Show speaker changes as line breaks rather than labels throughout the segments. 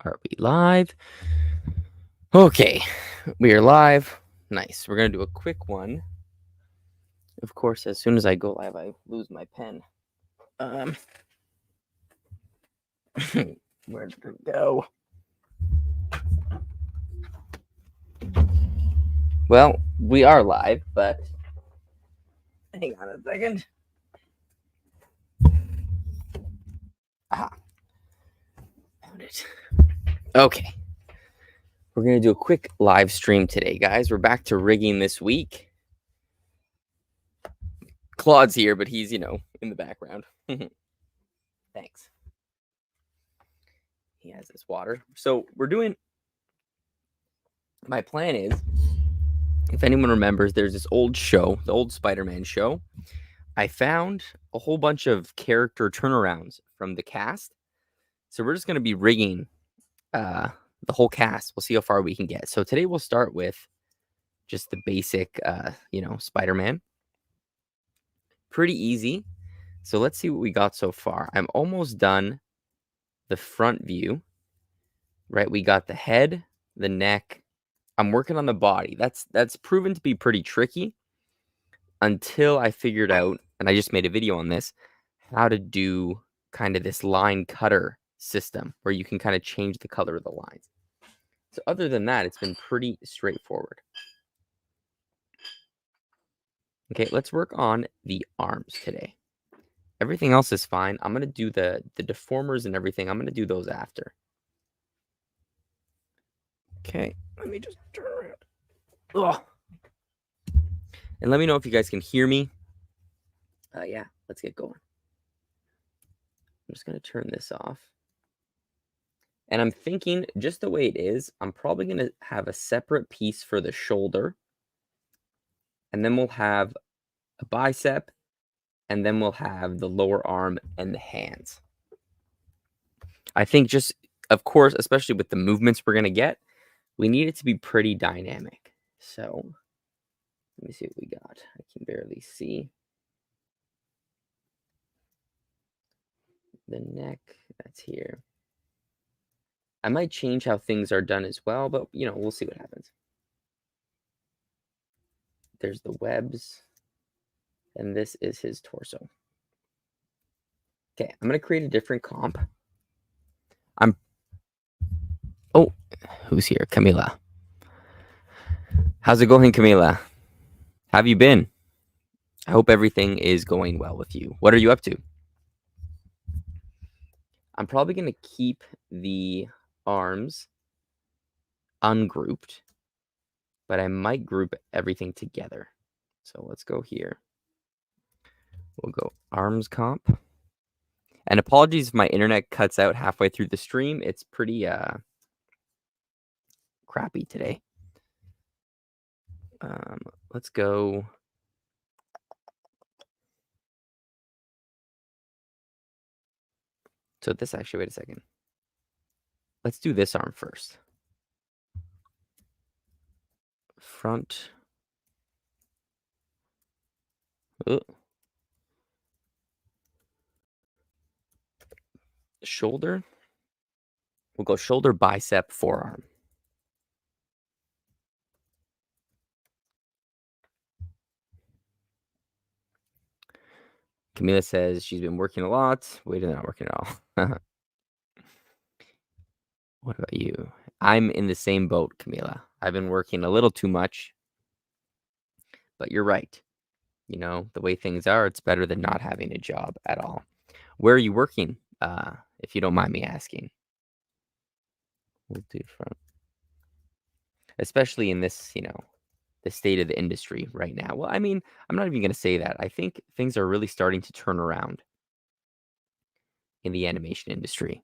Are we live? Okay, we are live. Nice. We're going to do a quick one. Of course, as soon as I go live, I lose my pen. Where did it go? Well, we are live, but hang on a second. Aha. Found it. Okay. We're going to do a quick live stream today, guys. We're back to rigging this week. Claude's here, but he's, in the background. Thanks. He has his water. So we're doing... My plan is, if anyone remembers, there's this old show, the old Spider-Man show. I found a whole bunch of character turnarounds from the cast. So we're just going to be rigging the whole cast. We'll see how far we can get. So today we'll start with just the basic, Spider-Man. Pretty easy. So let's see what we got so far. I'm almost done the front view, right? We got the head, the neck. I'm working on the body. That's proven to be pretty tricky until I figured out, and I just made a video on this, how to do kind of this line cutter system where you can kind of change the color of the lines. So other than that, it's been pretty straightforward. Okay, let's work on the arms today. Everything else is fine. I'm going to do the deformers and everything. I'm going to do those after. Okay, let me just turn around. Ugh. And let me know if you guys can hear me. Yeah, let's get going. I'm just going to turn this off. And I'm thinking, just the way it is, I'm probably going to have a separate piece for the shoulder. And then we'll have a bicep. And then we'll have the lower arm and the hands. I think just, of course, especially with the movements we're going to get, we need it to be pretty dynamic. So let me see what we got. I can barely see. The neck, that's here. I might change how things are done as well, but, we'll see what happens. There's the webs, and this is his torso. Okay, I'm going to create a different comp. Oh, who's here? Camila. How's it going, Camila? How have you been? I hope everything is going well with you. What are you up to? I'm probably going to keep the arms ungrouped, but I might group everything together. So let's go here. We'll go arms comp. And apologies if my internet cuts out halfway through the stream. It's pretty crappy today. Let's go. So this actually, wait a second. Let's do this arm first. Front. Shoulder. We'll go shoulder, bicep, forearm. Camila says she's been working a lot. Wait, not working at all. What about you? I'm in the same boat, Camila. I've been working a little too much. But you're right. The way things are, it's better than not having a job at all. Where are you working, if you don't mind me asking? We'll do front. Especially in this, the state of the industry right now. Well, I mean, I'm not even going to say that. I think things are really starting to turn around in the animation industry.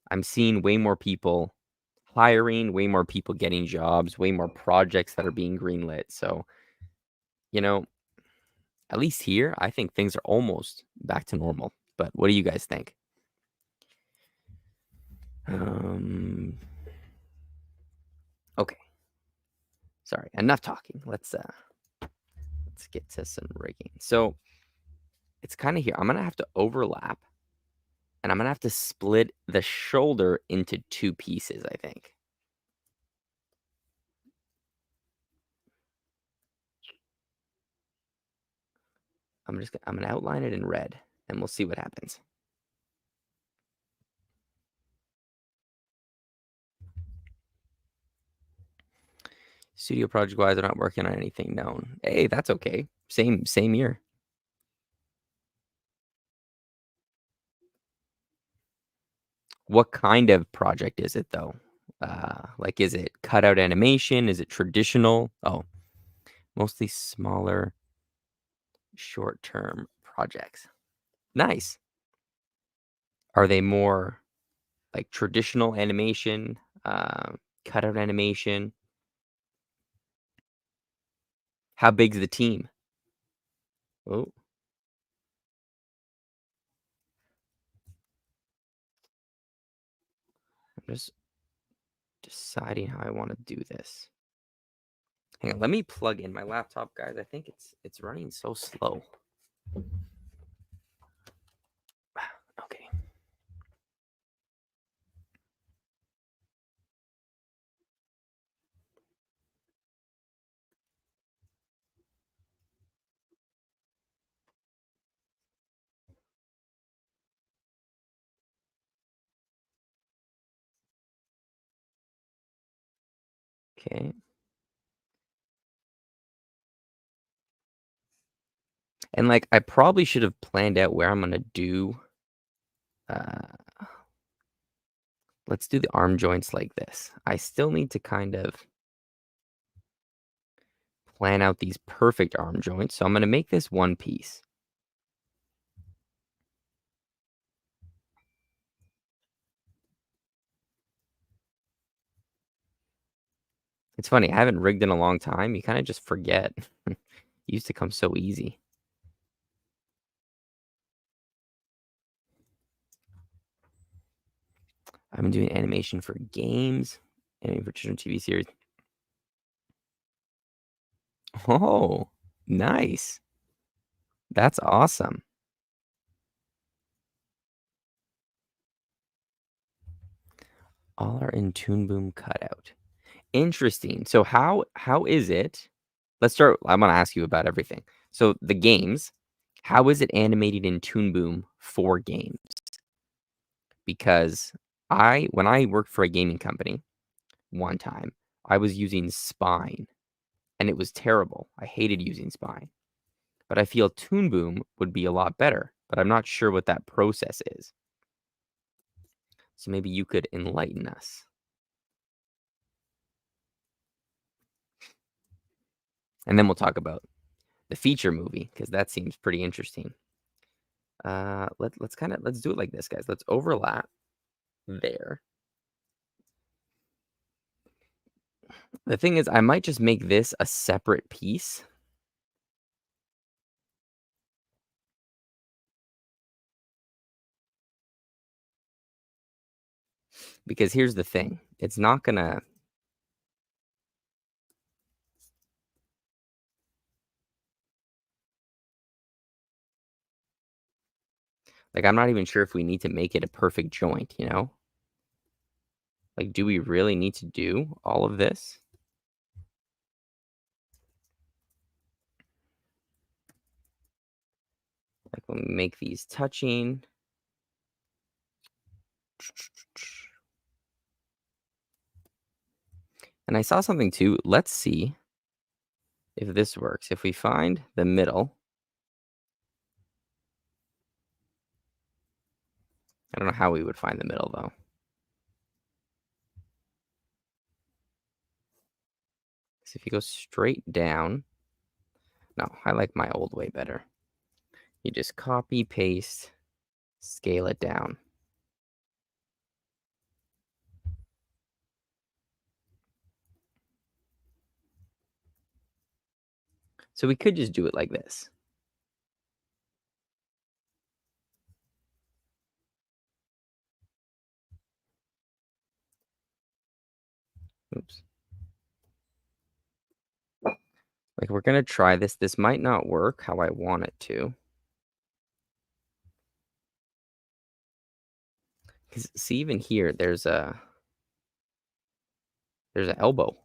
I'm seeing way more people hiring, way more people getting jobs, way more projects that are being greenlit. So, at least here, I think things are almost back to normal. But what do you guys think? Okay. Sorry, enough talking. Let's get to some rigging. So it's kind of here. I'm gonna have to overlap And I'm gonna have to split the shoulder into 2 pieces, I think. I'm gonna outline it in red, and we'll see what happens. Studio project-wise, I'm not working on anything known. Hey, that's okay. Same year. What kind of project is it, though? Like, is it cutout animation? Is it traditional? Oh, mostly smaller, short-term projects. Nice. Are they more like traditional animation, cutout animation? How big's the team? Oh, I'm just deciding how I want to do this. Hang on, let me plug in my laptop, guys. I think it's running so slow. Okay. Okay. And like I probably should have planned out where I'm gonna do let's do the arm joints like this. I still need to kind of plan out these perfect arm joints. So I'm gonna make this one piece. It's funny, I haven't rigged in a long time. You kind of just forget. It used to come so easy. I've been doing animation for games, animation for children's TV series. Oh, nice. That's awesome. All are in Toon Boom cutout. Interesting. So how is it? Let's start. I'm gonna ask you about everything. So the games, how is it animated in Toon Boom for games? Because when I worked for a gaming company one time, I was using Spine and it was terrible. I hated using Spine. But I feel Toon Boom would be a lot better, but I'm not sure what that process is. So maybe you could enlighten us. And then we'll talk about the feature movie because that seems pretty interesting. Let's do it like this, guys. Let's overlap there. The thing is, I might just make this a separate piece. Because here's the thing. It's not gonna like I'm not even sure if we need to make it a perfect joint, you know? Like, do we really need to do all of this? Like we'll make these touching. And I saw something too. Let's see if this works. If we find the middle. I don't know how we would find the middle though. So if you go straight down. No, I like my old way better. You just copy, paste, scale it down. So we could just do it like this. Oops. Like we're going to try this. This might not work how I want it to. 'Cause see, even here, there's an elbow.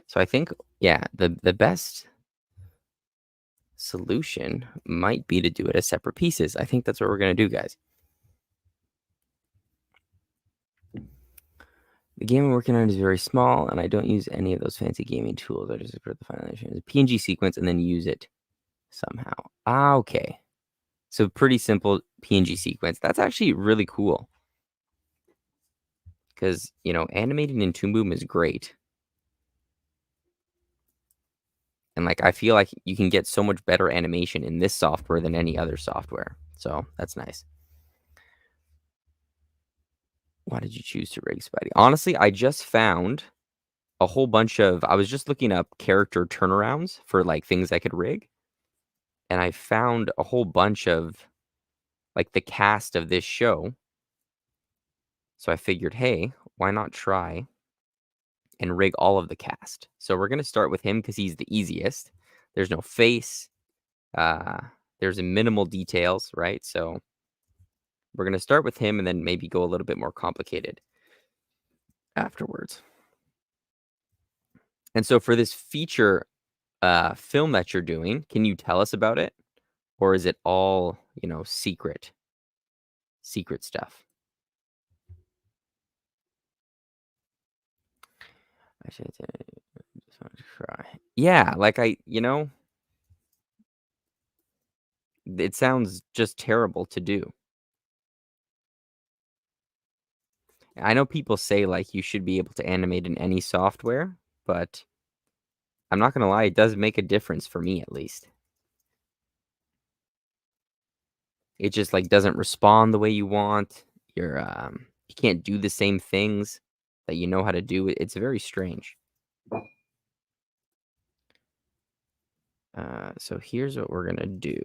So I think, yeah, the best solution might be to do it as separate pieces. I think that's what we're gonna do, guys. The game I'm working on is very small, and I don't use any of those fancy gaming tools. I just put the final PNG sequence and then use it somehow. Ah, okay. So pretty simple PNG sequence. That's actually really cool because, animating in Toon Boom is great. And, like, I feel like you can get so much better animation in this software than any other software. So that's nice. Why did you choose to rig Spidey? Honestly, I just found a whole bunch of I was just looking up character turnarounds for, like, things I could rig, and I found a whole bunch of, like, the cast of this show. So I figured, "Hey, why not try and rig all of the cast?" So we're gonna start with him because he's the easiest. There's no face, uh, there's a minimal details, right? So we're gonna start with him and then maybe go a little bit more complicated afterwards. And so for this feature, film that you're doing, can you tell us about it? Or is it all, secret stuff? I should say, just want to try. Yeah, like it sounds just terrible to do. I know people say, like, you should be able to animate in any software, but I'm not gonna lie, it does make a difference for me at least. It just, like, doesn't respond the way you want. You can't do the same things that you know how to do. It's very strange. So here's what we're gonna do.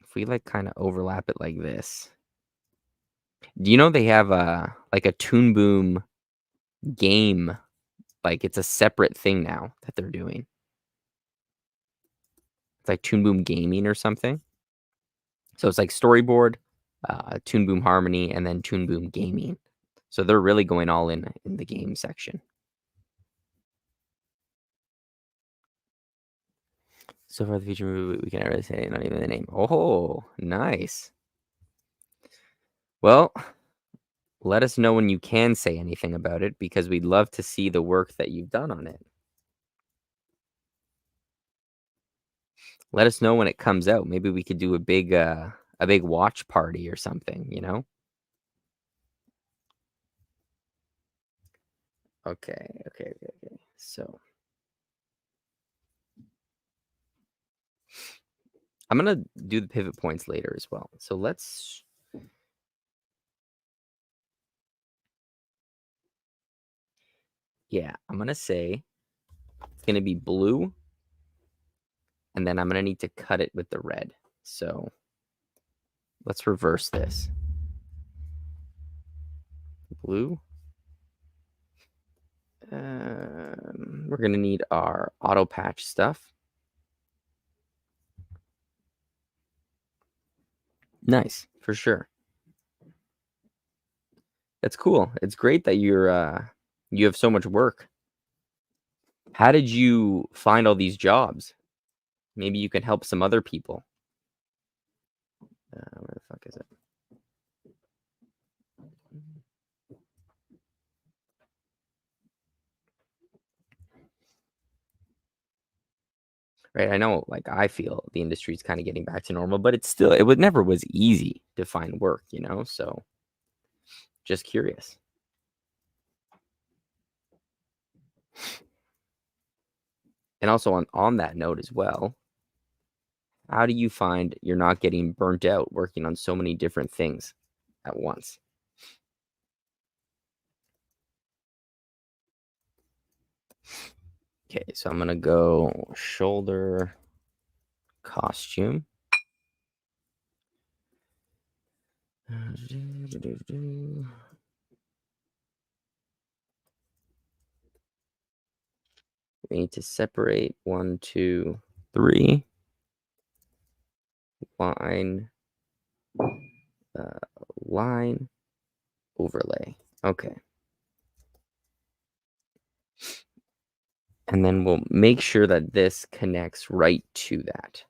If we, like, kinda overlap it like this. Do you know they have like, a Toon Boom game? Like, it's a separate thing now that they're doing. It's like Toon Boom Gaming or something. So it's like Storyboard, Toon Boom Harmony, and then Toon Boom Gaming. So they're really going all in the game section. So far, the feature movie we can't really say, not even the name. Oh, nice. Well, let us know when you can say anything about it because we'd love to see the work that you've done on it. Let us know when it comes out. Maybe we could do a big watch party or something, you know? Okay. So I'm gonna do the pivot points later as well. So I'm gonna say it's gonna be blue, and then I'm gonna need to cut it with the red. So let's reverse this. Blue. We're gonna need our auto patch stuff. Nice, for sure. That's cool. It's great that you have so much work. How did you find all these jobs? Maybe you can help some other people. Where the fuck is it? Right, I know, like, I feel the industry is kinda getting back to normal, but it never was easy to find work, so just curious. And also on that note as well, how do you find you're not getting burnt out working on so many different things at once? Okay, so I'm gonna go shoulder costume. We need to separate 1, 2, 3. Line, line, overlay. Okay. And then we'll make sure that this connects right to that.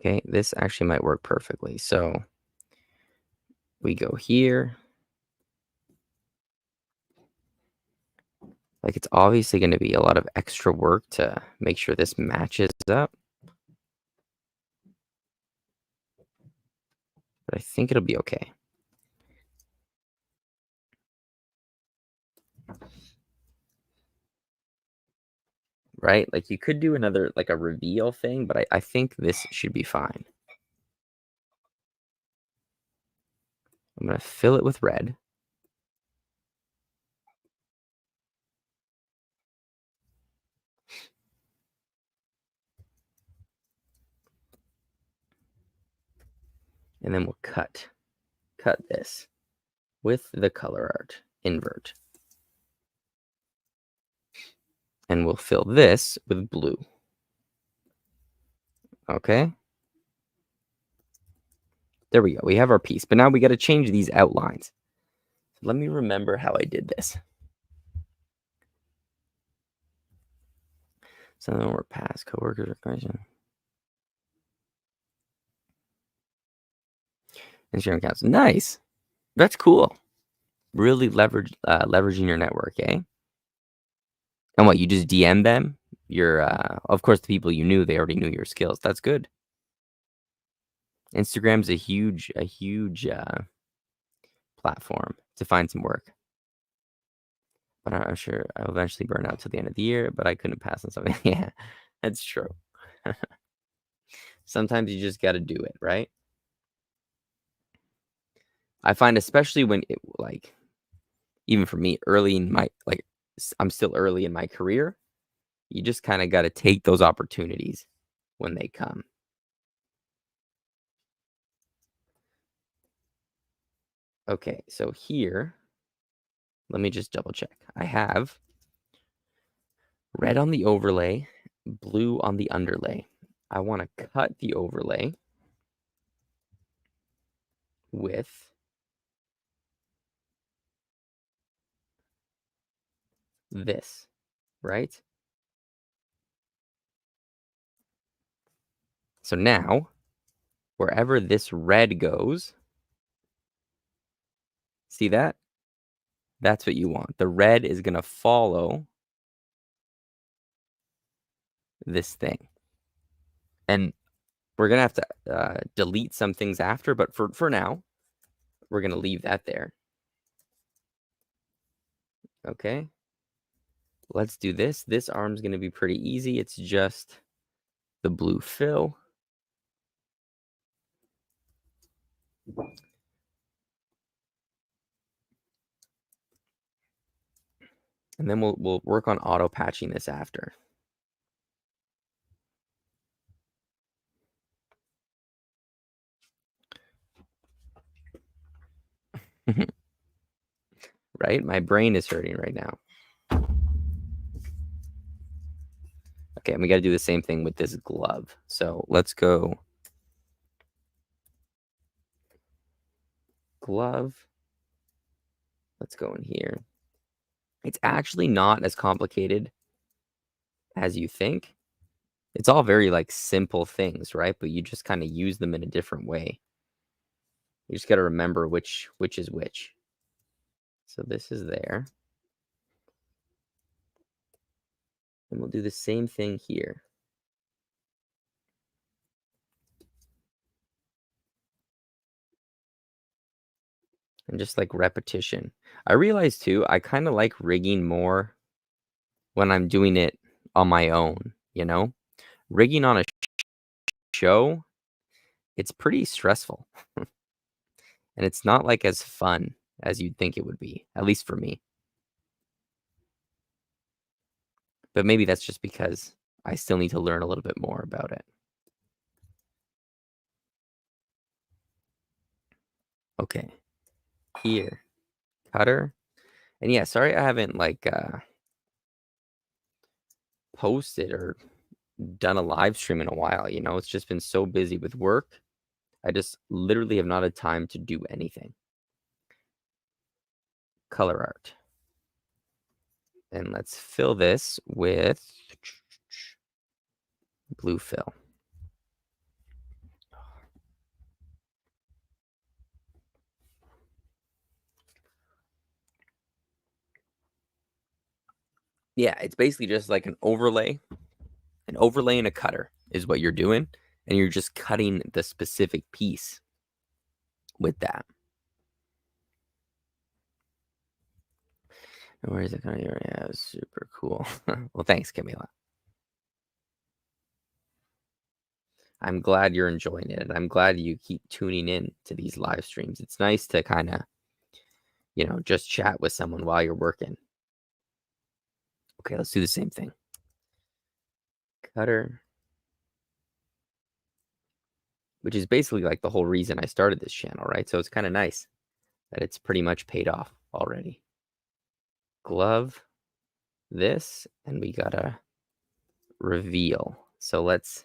Okay, this actually might work perfectly. So we go here. Like, it's obviously going to be a lot of extra work to make sure this matches up. But I think it'll be okay. Right? Like, you could do another, like a reveal thing, but I think this should be fine. I'm going to fill it with red. And then we'll cut this with the color art, invert. And we'll fill this with blue. Okay. There we go. We have our piece. But now we got to change these outlines. Let me remember how I did this. Some of them were past coworkers or question. Instagram accounts. Nice. That's cool. Really leveraging your network, eh? And what, you just DM them? Your of course the people you knew, they already knew your skills. That's good. Instagram's a huge platform to find some work. But I'm sure I'll eventually burn out till the end of the year, but I couldn't pass on something. Yeah, that's true. Sometimes you just got to do it, right? I find especially when it, like, even for me, early in my, like, I'm still early in my career, you just kind of got to take those opportunities when they come. Okay, so here, let me just double check. I have red on the overlay, blue on the underlay. I want to cut the overlay with this, right? So now, wherever this red goes, see that? That's what you want. The red is going to follow this thing. And we're going to have to delete some things after, but for now, we're going to leave that there. Okay. Let's do this. This arm's going to be pretty easy. It's just the blue fill. And then we'll work on auto patching this after. Right? My brain is hurting right now. Okay, and we got to do the same thing with this glove. So let's go glove. Let's go in here. It's actually not as complicated as you think. It's all very, like, simple things, right? But you just kind of use them in a different way. You just got to remember which is which. So this is there. And we'll do the same thing here. And just like repetition. I realize too, I kind of like rigging more when I'm doing it on my own, you know? Rigging on a show, it's pretty stressful. And it's not like as fun as you'd think it would be, at least for me. But maybe that's just because I still need to learn a little bit more about it. Okay, here, cutter. And yeah, sorry I haven't like posted or done a live stream in a while. You know, it's just been so busy with work. I just literally have not had time to do anything. Color art. And let's fill this with blue fill. Yeah, it's basically just like an overlay. An overlay and a cutter is what you're doing. And you're just cutting the specific piece with that. And where is it going? Yeah, super cool. Well, thanks, Camila. I'm glad you're enjoying it. And I'm glad you keep tuning in to these live streams. It's nice to kind of, you know, just chat with someone while you're working. Okay, let's do the same thing. Cutter. Which is basically like the whole reason I started this channel, right? So it's kind of nice that it's pretty much paid off already. Glove this, and we gotta reveal. So let's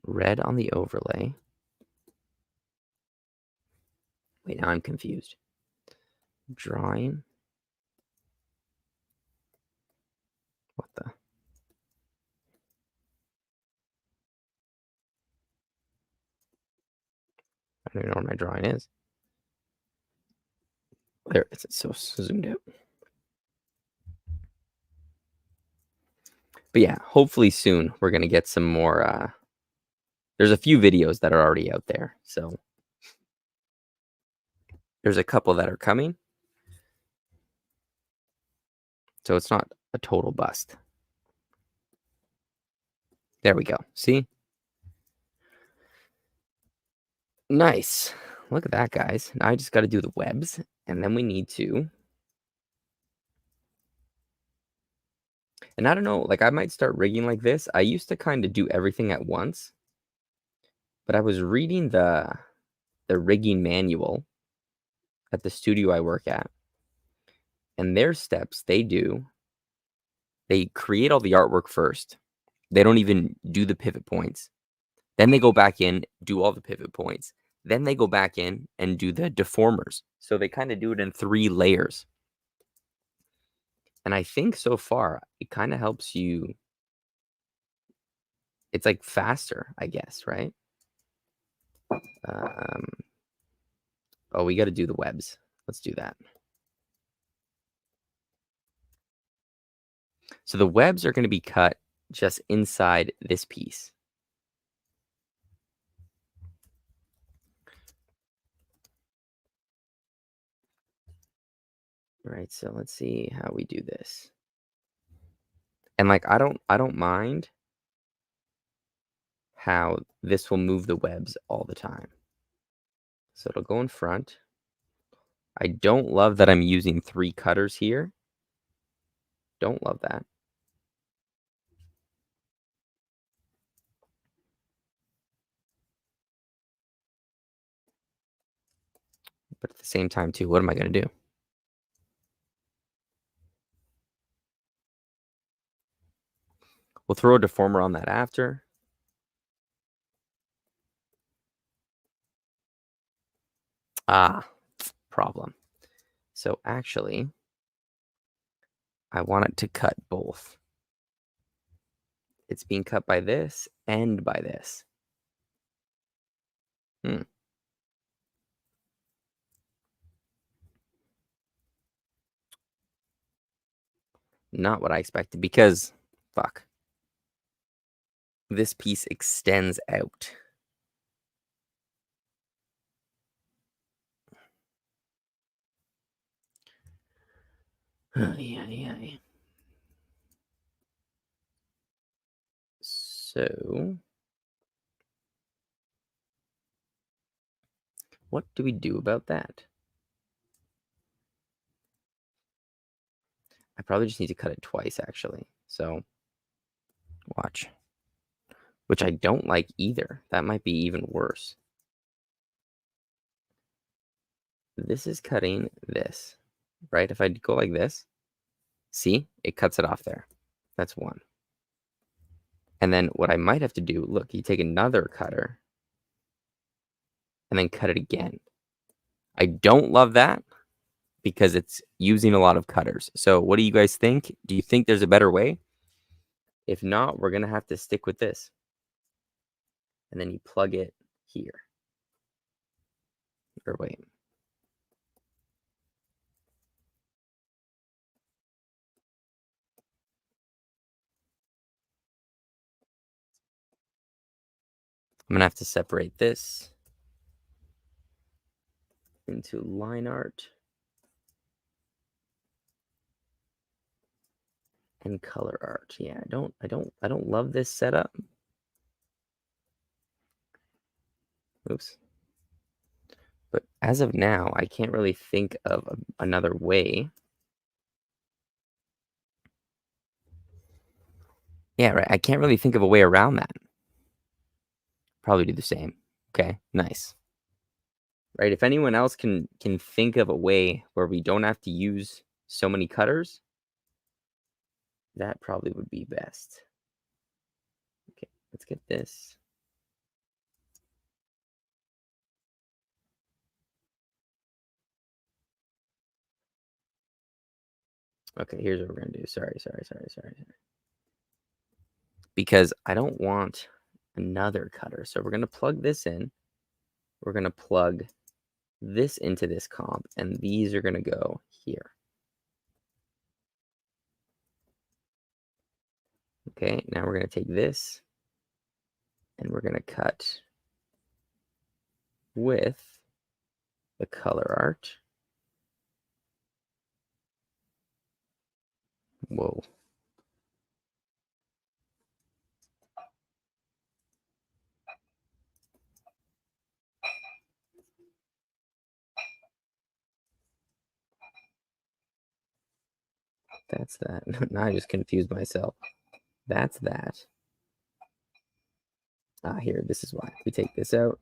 red on the overlay. Wait, now I'm confused. Drawing. What the? I don't even know where my drawing is. There it is. It's so zoomed out. But yeah, hopefully soon we're gonna get some more. There's a few videos that are already out there, so there's a couple that are coming. So it's not a total bust. There we go. See? Nice. Look at that, guys. Now I just got to do the webs, and then we need to. And I don't know, like I might start rigging like this. I used to kind of do everything at once, but I was reading the rigging manual at the studio I work at, and their steps they create all the artwork first. They don't even do the pivot points. Then they go back in, do all the pivot points. Then they go back in and do the deformers. So they kind of do it in 3 layers. And I think so far it kind of helps you. It's like faster, I guess, right? Oh, we got to do the webs. Let's do that. So the webs are going to be cut just inside this piece. All right, so let's see how we do this. And like I don't mind how this will move the webs all the time. So it'll go in front. I don't love that I'm using 3 cutters here. Don't love that. But at the same time too, what am I going to do? We'll throw a deformer on that after. Problem. So actually, I want it to cut both. It's being cut by this and by this. Not what I expected because, fuck. This piece extends out. Yeah. So, what do we do about that? I probably just need to cut it twice, actually. So, watch. Which I don't like either. That might be even worse. This is cutting this, right? If I go like this, see? It cuts it off there. That's one. And then what I might have to do, look, you take another cutter and then cut it again. I don't love that because it's using a lot of cutters. So what do you guys think? Do you think there's a better way? If not, we're going to have to stick with this. And then you plug it here. Or wait. I'm going to have to separate this into line art and color art. Yeah, I don't love this setup. Oops. But as of now, I can't really think of another way. Yeah, right. I can't really think of a way around that. Probably do the same. Okay, nice. Right, if anyone else can think of a way where we don't have to use so many cutters, that probably would be best. Okay, let's get this. Okay, here's what we're gonna do. Sorry. Because I don't want another cutter. So we're gonna plug this in. We're gonna plug this into this comp, and these are gonna go here. Okay, now we're gonna take this and we're gonna cut with the color art. Whoa. That's that. Now I just confused myself. That's that. Here, this is why. We take this out,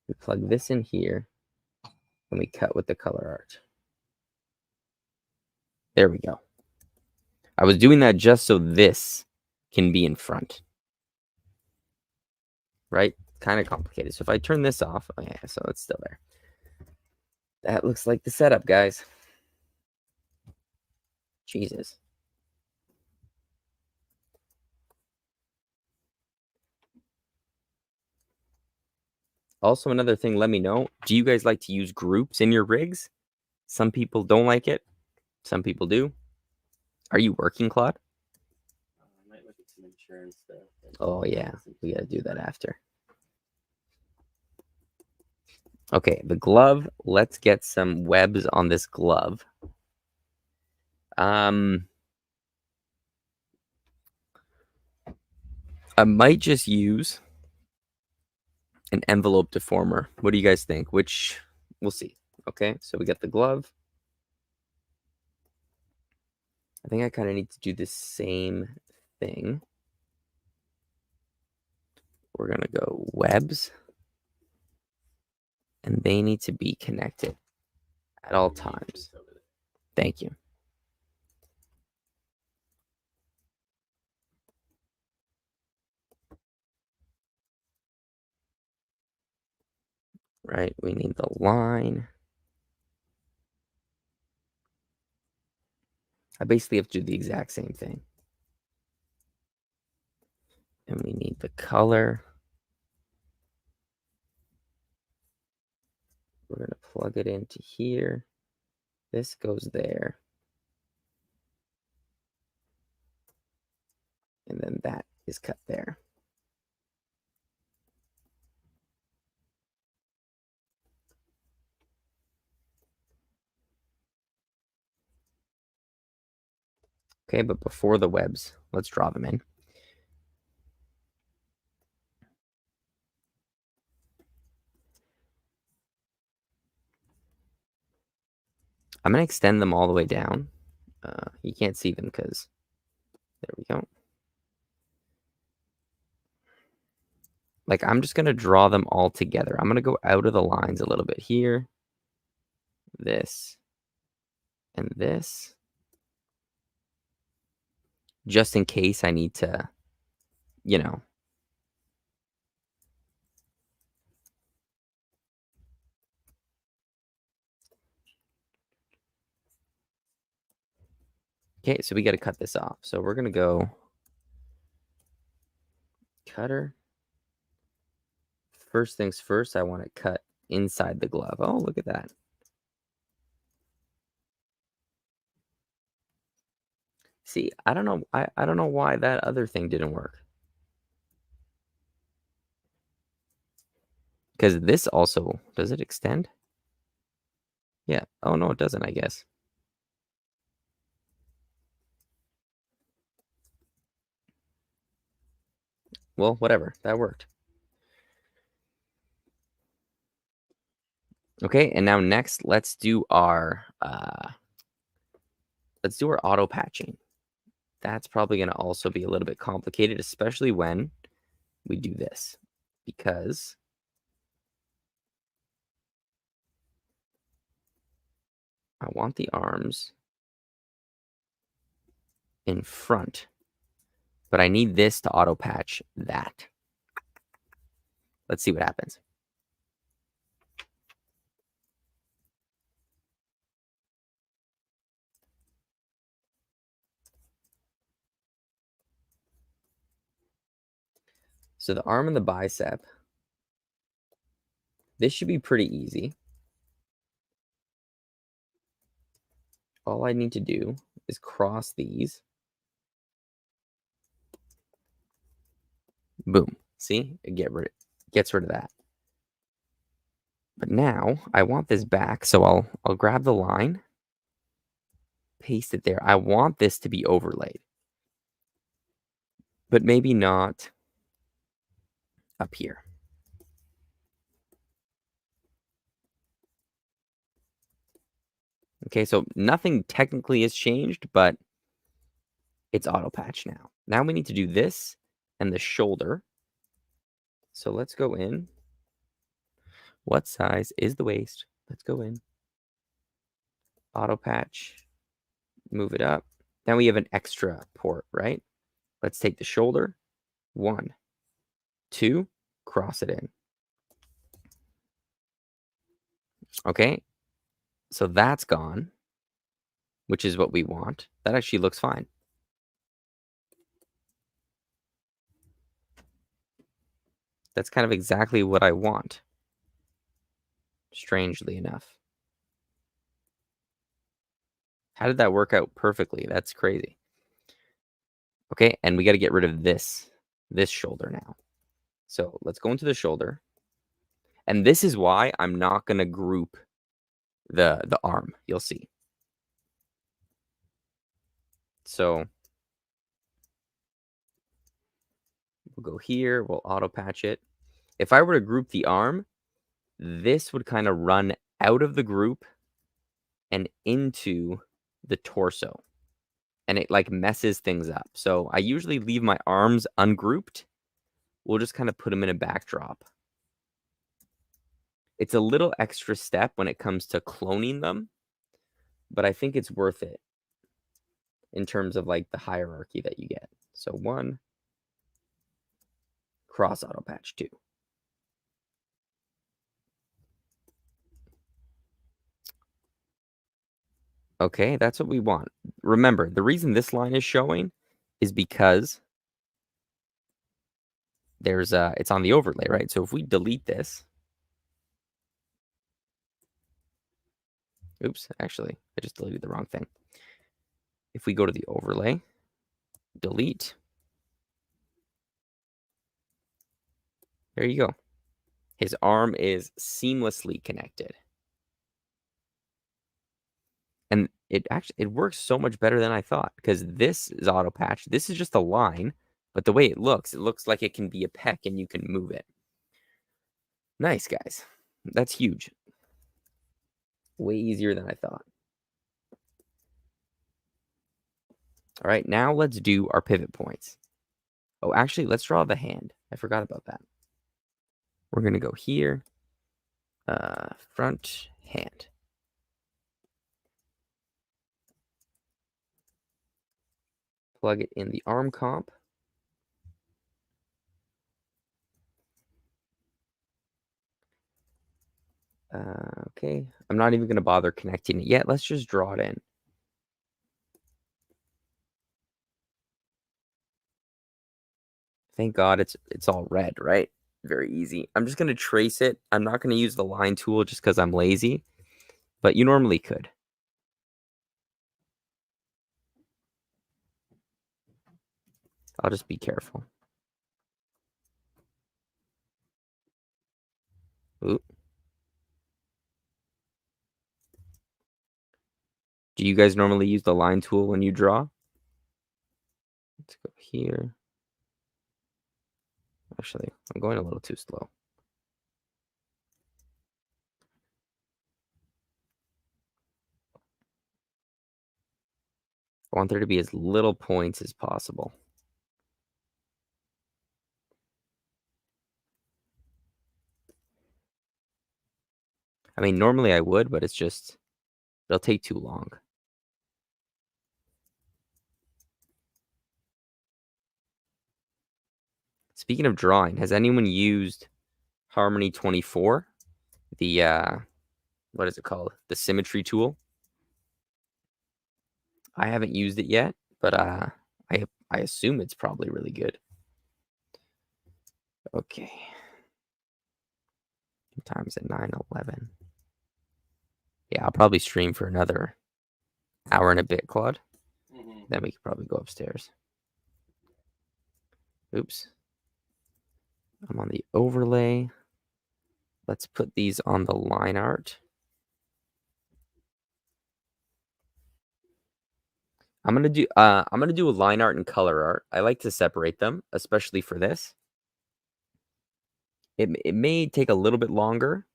we plug this in here, and we cut with the color art. There we go. I was doing that just so this can be in front. Right? Kind of complicated. So if I turn this off, oh yeah, so it's still there. That looks like the setup, guys. Jesus. Also, another thing, let me know. Do you guys like to use groups in your rigs? Some people don't like it. Some people do. Are you working, Claude?
I might look at some insurance stuff.
Oh, yeah. We got to do that after. Okay, the glove. Let's get some webs on this glove. I might just use an envelope deformer. What do you guys think? Which we'll see. Okay, so we got the glove. I think I kind of need to do the same thing. We're going to go webs. And they need to be connected at all times. Thank you. Right, we need the line. I basically have to do the exact same thing. And we need the color. We're going to plug it into here. This goes there. And then that is cut there. Okay, but before the webs, let's draw them in. I'm going to extend them all the way down. You can't see them because there we go. Like, I'm just going to draw them all together. I'm going to go out of the lines a little bit here. This. And this. Just in case I need to, you know. Okay, so we got to cut this off. So we're going to go cutter. First things first, I want to cut inside the glove. Oh, look at that. See, I don't know. I don't know why that other thing didn't work. Because this also, does it extend? Yeah. Oh, no, it doesn't, I guess. Well, whatever. That worked. Okay, and now next, let's do our auto patching. That's probably going to also be a little bit complicated, especially when we do this, because I want the arms in front, but I need this to auto patch that. Let's see what happens. So the arm and the bicep, this should be pretty easy. All I need to do is cross these. Boom. See? It gets rid of that. But now I want this back, so I'll grab the line, paste it there. I want this to be overlaid, but maybe not up here. Okay, so nothing technically has changed, but it's auto patch now. Now we need to do this and the shoulder. So let's go in. What size is the waist? Let's go in. Auto patch. Move it up. Now we have an extra port, right? Let's take the shoulder. 1, 2, cross it in. Okay, so that's gone, which is what we want. That actually looks fine. That's kind of exactly what I want, strangely enough. How did that work out perfectly? That's crazy. Okay, and we got to get rid of this shoulder now. So let's go into the shoulder. And this is why I'm not going to group the arm. You'll see. So we'll go here. We'll auto patch it. If I were to group the arm, this would kind of run out of the group and into the torso. And it like messes things up. So I usually leave my arms ungrouped. We'll just kind of put them in a backdrop. It's a little extra step when it comes to cloning them, but I think it's worth it in terms of like the hierarchy that you get. So 1, cross auto patch 2. Okay, that's what we want. Remember, the reason this line is showing is because there's it's on the overlay, right? So if we delete this, oops, actually, I just deleted the wrong thing. If we go to the overlay, delete, there you go. His arm is seamlessly connected. And it works so much better than I thought, because this is auto patch. This is just a line, but the way it looks like it can be a peck and you can move it. Nice, guys. That's huge. Way easier than I thought. All right, now let's do our pivot points. Oh, actually, let's draw the hand. I forgot about that. We're going to go here, front hand. Plug it in the arm comp. Okay, I'm not even going to bother connecting it yet. Let's just draw it in. Thank God it's all red, right? Very easy. I'm just going to trace it. I'm not going to use the line tool just because I'm lazy, but you normally could. I'll just be careful. Ooh. Do you guys normally use the line tool when you draw? Let's go here. Actually, I'm going a little too slow. I want there to be as little points as possible. I mean, normally I would, but it'll take too long. Speaking of drawing, has anyone used Harmony 24? The, what is it called? The symmetry tool? I haven't used it yet, but I assume it's probably really good. Okay. Time's at 9:11. Yeah, I'll probably stream for another hour and a bit, Claude. Then we could probably go upstairs. Oops. I'm on the overlay. Let's put these on the line art. I'm gonna do a line art and color art. I like to separate them, especially for this. It may take a little bit longer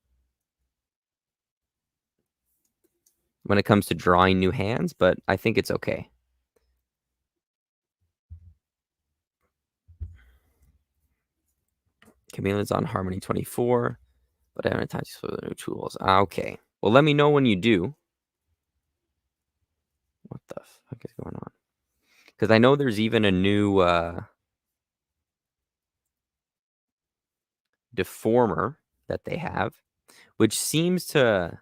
when it comes to drawing new hands, but I think it's okay. Chameleon's on Harmony 24, but I haven't touched for the new tools. Okay. Well, let me know when you do. What the fuck is going on? Because I know there's even a new deformer that they have, which seems like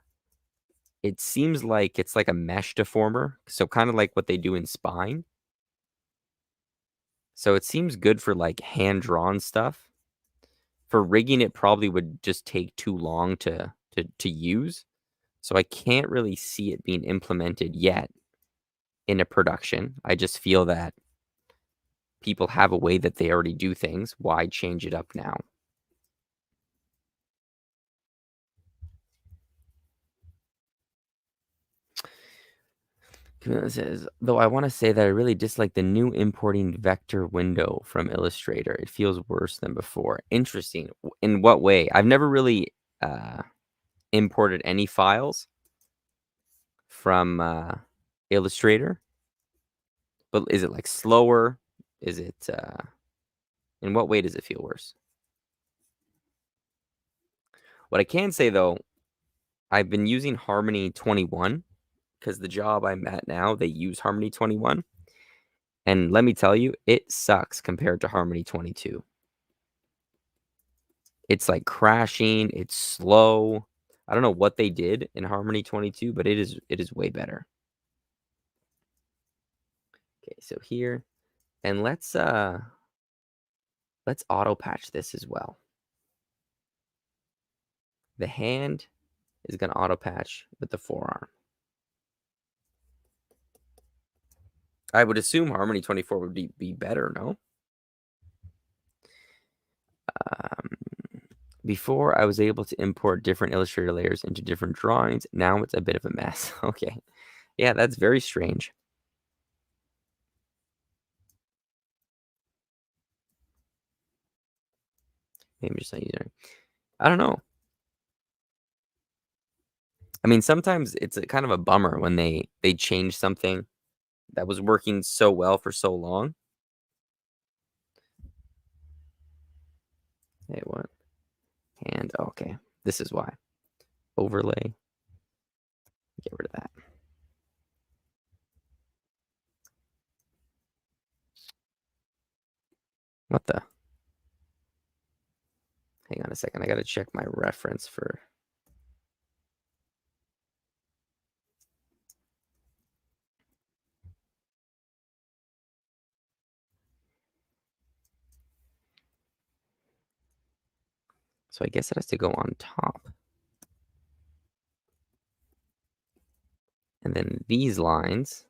it's like a mesh deformer. So kind of like what they do in Spine. So it seems good for like hand-drawn stuff. For rigging, it probably would just take too long to use. So I can't really see it being implemented yet in a production. I just feel that people have a way that they already do things. Why change it up now? It says, though I want to say that I really dislike the new importing vector window from Illustrator. It feels worse than before. Interesting. In what way? I've never really imported any files from Illustrator. But is it like slower? Is it in what way does it feel worse? What I can say though, I've been using Harmony 21 because the job I'm at now, they use Harmony 21. And let me tell you, it sucks compared to Harmony 22. It's like crashing, it's slow. I don't know what they did in Harmony 22, but it is way better. Okay, so here, and let's auto patch this as well. The hand is going to auto patch with the forearm. I would assume Harmony 24 would be better, no? Before, I was able to import different Illustrator layers into different drawings. Now it's a bit of a mess. Okay. Yeah, that's very strange. Maybe just not using it. I don't know. I mean, sometimes it's a kind of a bummer when they change something that was working so well for so long. Hey, what? And okay, this is why. Overlay. Get rid of that. What the? Hang on a second. I got to check my reference for. So I guess it has to go on top. And then these lines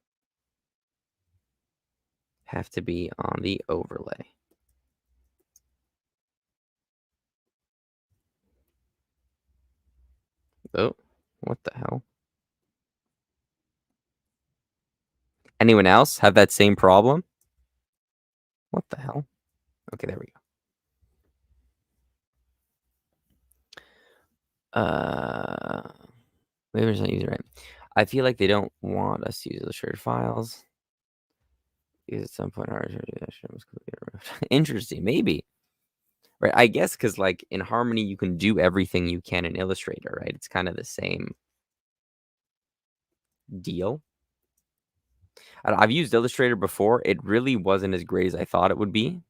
have to be on the overlay. Oh, what the hell? Anyone else have that same problem? What the hell? Okay, there we go. Maybe it's not using it right. I feel like they don't want us to use Illustrator files. Because at some point, interesting, maybe. Right, I guess because like in Harmony, you can do everything you can in Illustrator, right? It's kind of the same deal. I've used Illustrator before. It really wasn't as great as I thought it would be.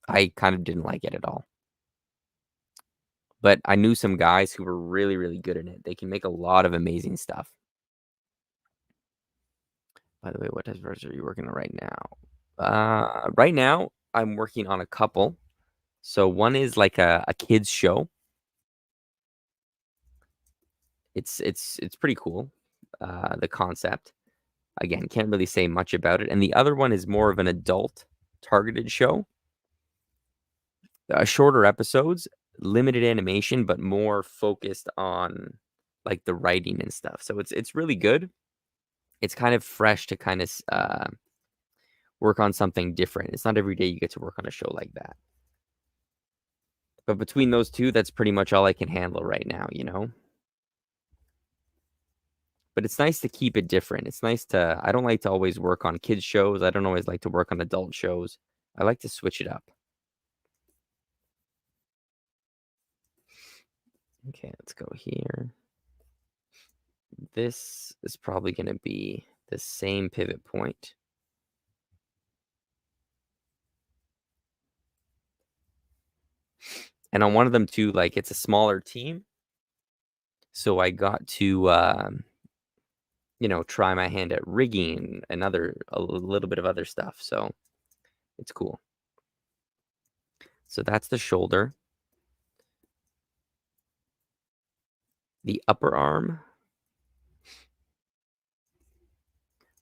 I kind of didn't like it at all. But I knew some guys who were really, really good in it. They can make a lot of amazing stuff. By the way, what type of project are you working on right now? Right now, I'm working on a couple. So one is like a kids show. It's pretty cool. The concept. Again, can't really say much about it. And the other one is more of an adult targeted show. Shorter episodes, limited animation, but more focused on like the writing and stuff. So it's really good. It's kind of fresh to kind of work on something different. It's not every day you get to work on a show like that. But between those two, that's pretty much all I can handle right now, you know? But it's nice to keep it different. It's nice to, I don't like to always work on kids shows. I don't always like to work on adult shows. I like to switch it up. Okay, let's go here. This is probably going to be the same pivot point. And on one of them too, like it's a smaller team. So I got to, try my hand at rigging and a little bit of other stuff. So it's cool. So that's the shoulder. The upper arm.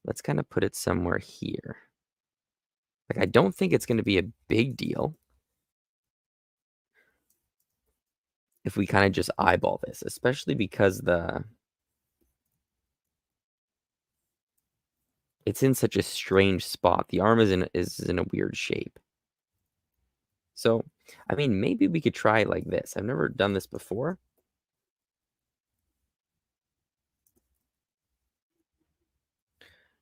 Let's kind of put it somewhere here. Like, I don't think it's going to be a big deal if we kind of just eyeball this, especially because it's in such a strange spot. The arm is in a weird shape. So, I mean, maybe we could try it like this. I've never done this before.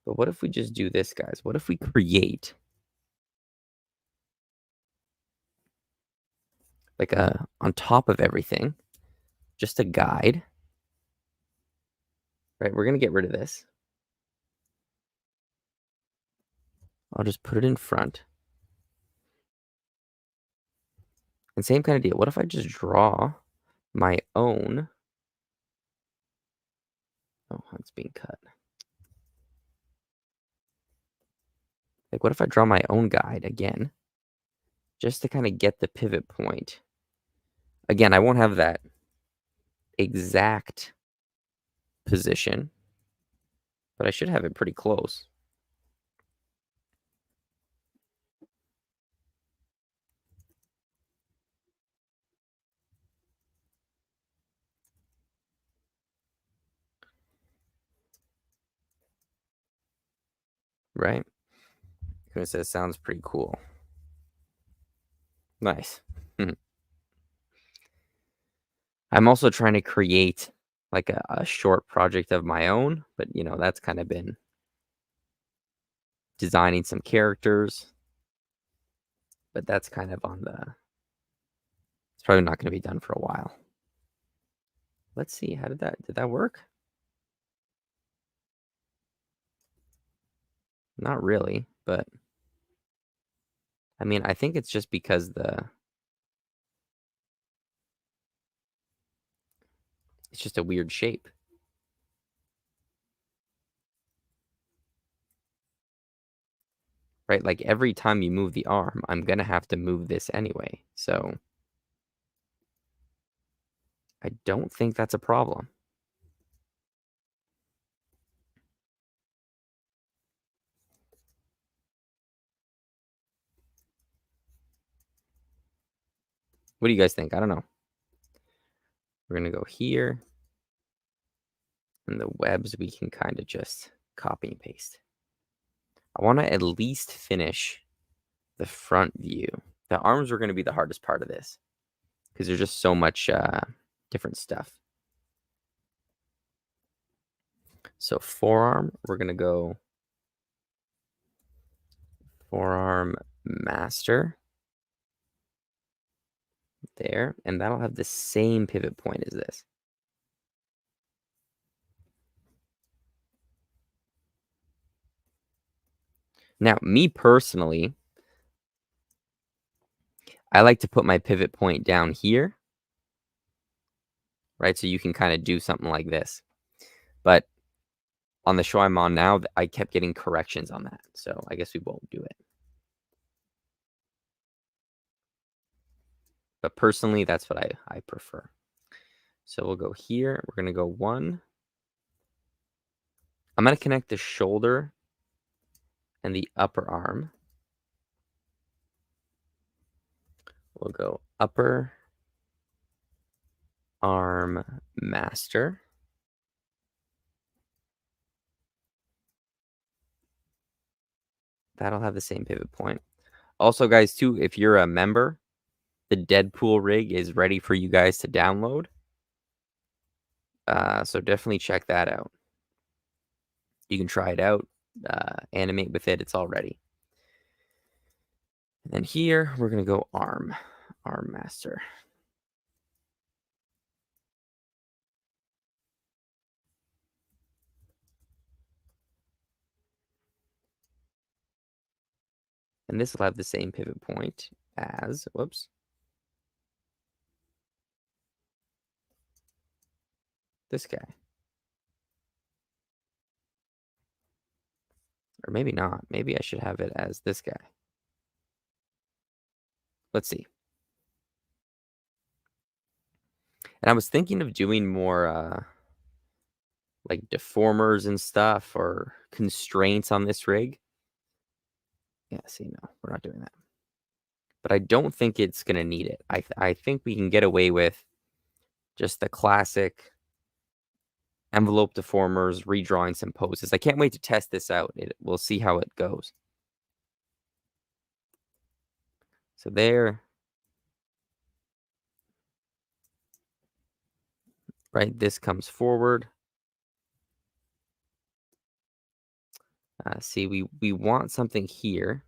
But what if we just do this, guys? What if we create like on top of everything, just a guide, right? We're going to get rid of this. I'll just put it in front. And same kind of deal. What if I just draw my own? Oh, it's being cut. Like, what if I draw my own guide again, just to kind of get the pivot point? Again, I won't have that exact position, but I should have it pretty close. Right? It says sounds pretty cool. Nice. I'm also trying to create like a short project of my own, but that's kind of been designing some characters. But that's kind of on the... It's probably not going to be done for a while. Let's see. How did that work? Not really, but I mean, I think it's just because it's just a weird shape. Right? Like every time you move the arm, I'm going to have to move this anyway. So I don't think that's a problem. What do you guys think? I don't know. We're going to go here. And the webs we can kind of just copy and paste. I want to at least finish the front view. The arms are going to be the hardest part of this because there's just so much different stuff. So forearm, we're going to go forearm master. There. And that'll have the same pivot point as this. Now, me personally, I like to put my pivot point down here. Right? So you can kind of do something like this. But on the show I'm on now, I kept getting corrections on that. So I guess we won't do it. But personally, that's what I prefer. So we'll go here. We're going to go 1. I'm going to connect the shoulder and the upper arm. We'll go upper arm master. That'll have the same pivot point. Also, guys, too, if you're a member, the Deadpool rig is ready for you guys to download. So definitely check that out. You can try it out, animate with it. It's all ready. And then here, we're going to go arm master. And this will have the same pivot point as, whoops, this guy. Or maybe not. Maybe I should have it as this guy. Let's see. And I was thinking of doing more like deformers and stuff or constraints on this rig. Yeah, see, no, we're not doing that. But I don't think it's going to need it. I think we can get away with just the classic envelope deformers, redrawing some poses. I can't wait to test this out. We'll see how it goes. So there. Right, this comes forward. See, we want something here.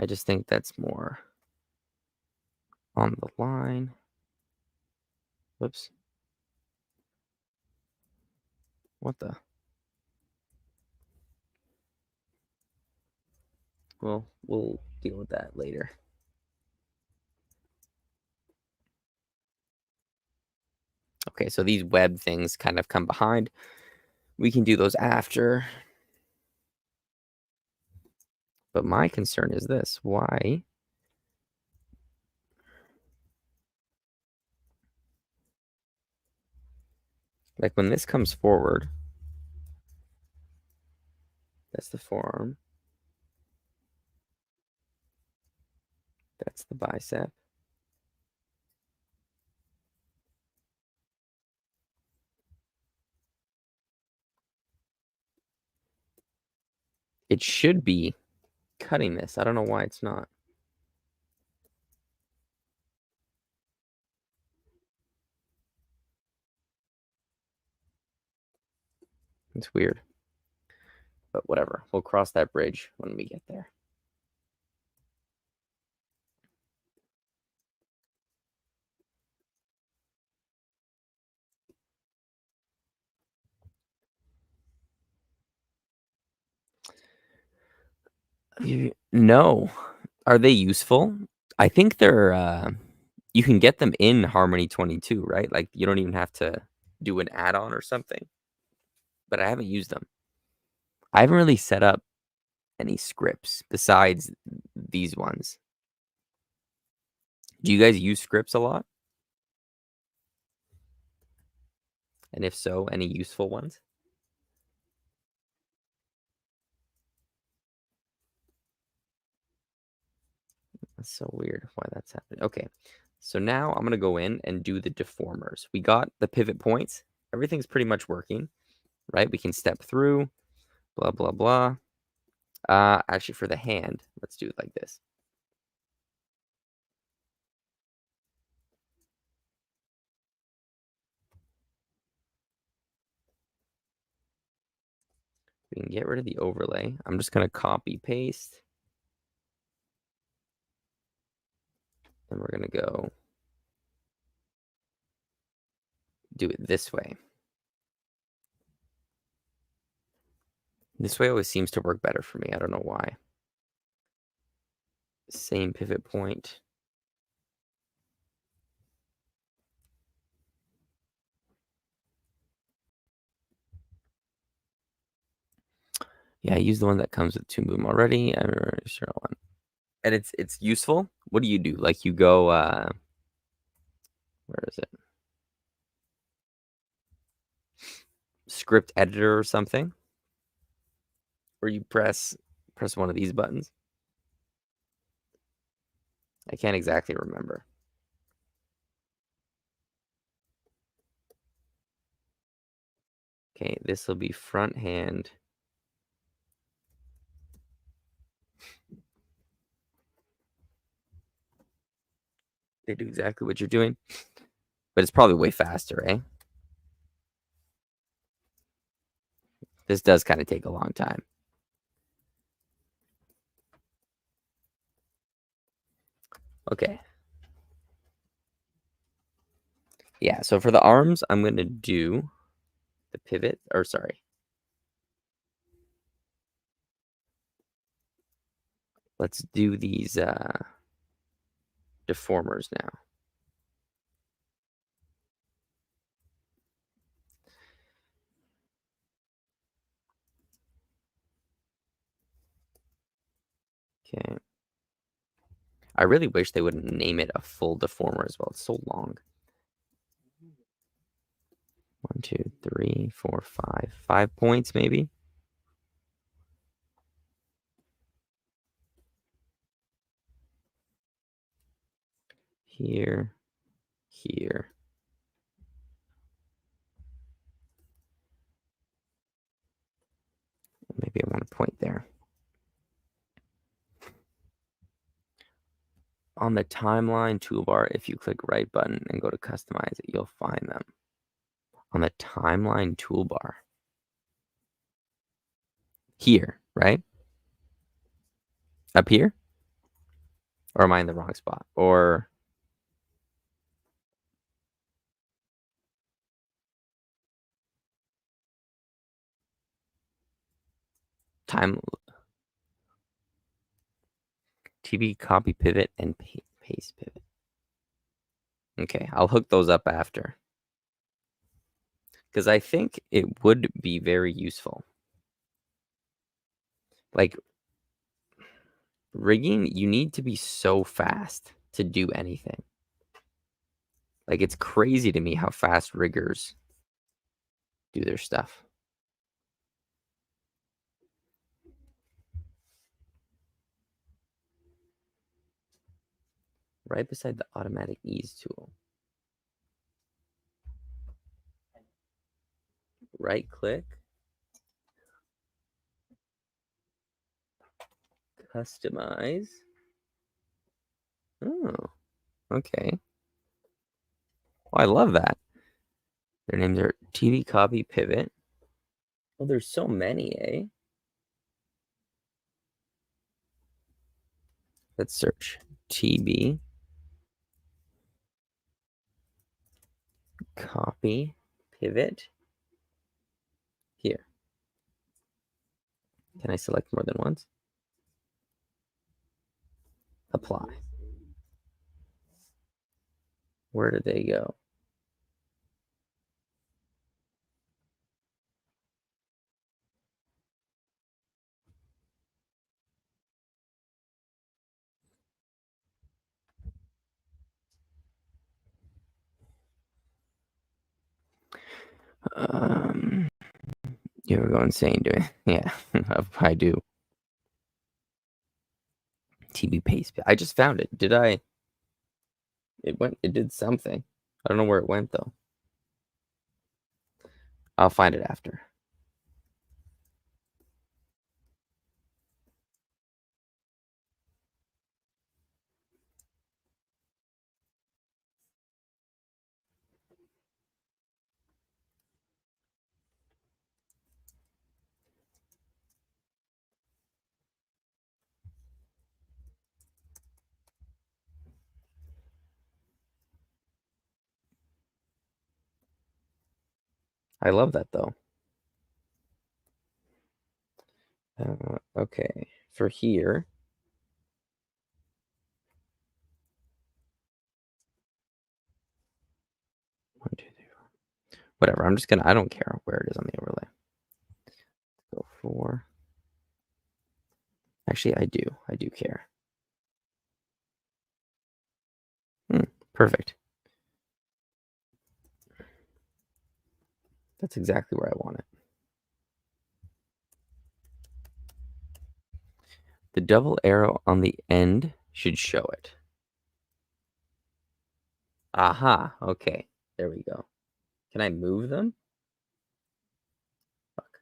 I just think that's more on the line. Whoops. What the? Well, we'll deal with that later. Okay, so these web things kind of come behind. We can do those after. But my concern is this. Why? Like when this comes forward, that's the forearm. That's the bicep. It should be cutting this. I don't know why it's not. It's weird. But whatever. We'll cross that bridge when we get there. No. Are they useful? I think they're you can get them in Harmony 22, right? Like you don't even have to do an add-on or something. But I haven't used them. I haven't really set up any scripts besides these ones. Do you guys use scripts a lot? And if so, any useful ones? That's so weird why that's happening. Okay, so now I'm going to go in and do the deformers. We got the pivot points. Everything's pretty much working, right? We can step through, blah, blah, blah. Actually, for the hand, let's do it like this. We can get rid of the overlay. I'm just going to copy paste. And we're going to go do it this way. This way always seems to work better for me. I don't know why. Same pivot point. Yeah, I use the one that comes with Toon Boom already. I remember sure one. And it's useful. What do? Like you go where is it? Script editor or something. Or you press one of these buttons. I can't exactly remember. Okay, this will be front hand. They do exactly what you're doing. But it's probably way faster, eh? This does kind of take a long time. Okay. Yeah, so for the arms, I'm going to do the pivot, or sorry. Let's do these deformers now. Okay. I really wish they would name it a full deformer as well. It's so long. 1, 2, 3, 4, 5. 5 points, maybe? Here. Here. Maybe I want to point there. On the timeline toolbar, if you click right button and go to customize it, you'll find them. On the timeline toolbar. Here, right? Up here? Or am I in the wrong spot? Or time TV copy pivot and paste pivot. Okay, I'll hook those up after. Because I think it would be very useful. Like, rigging, you need to be so fast to do anything. Like, it's crazy to me how fast riggers do their stuff. Right beside the automatic ease tool. Right click. Customize. Oh, okay. Oh, I love that. Their names are TV copy pivot. Oh, there's so many, eh? Let's search TB. Copy. Pivot. Here. Can I select more than once? Apply. Where did they go? You ever go insane doing? Yeah, I do. TB paste. I just found it. Did I? It went. It did something. I don't know where it went though. I'll find it after. I love that though. Okay, for here. 1, 2, 3, 4. Whatever. I'm just gonna. I don't care where it is on the overlay. Go 4. Actually, I do. I do care. Perfect. That's exactly where I want it. The double arrow on the end should show it. Aha. Okay. There we go. Can I move them? Fuck.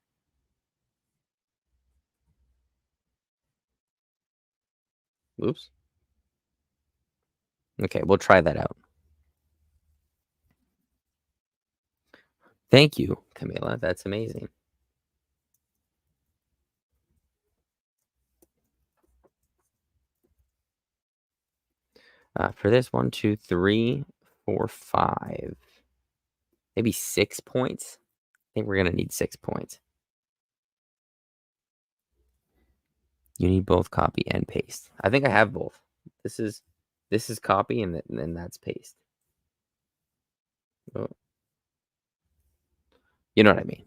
Oops. Okay, we'll try that out. Thank you, Camila. That's amazing. For this, 1, 2, 3, 4, 5. Maybe 6 points. I think we're gonna need 6 points. You need both copy and paste. I think I have both. This is copy and then that's paste. Oh. You know what I mean.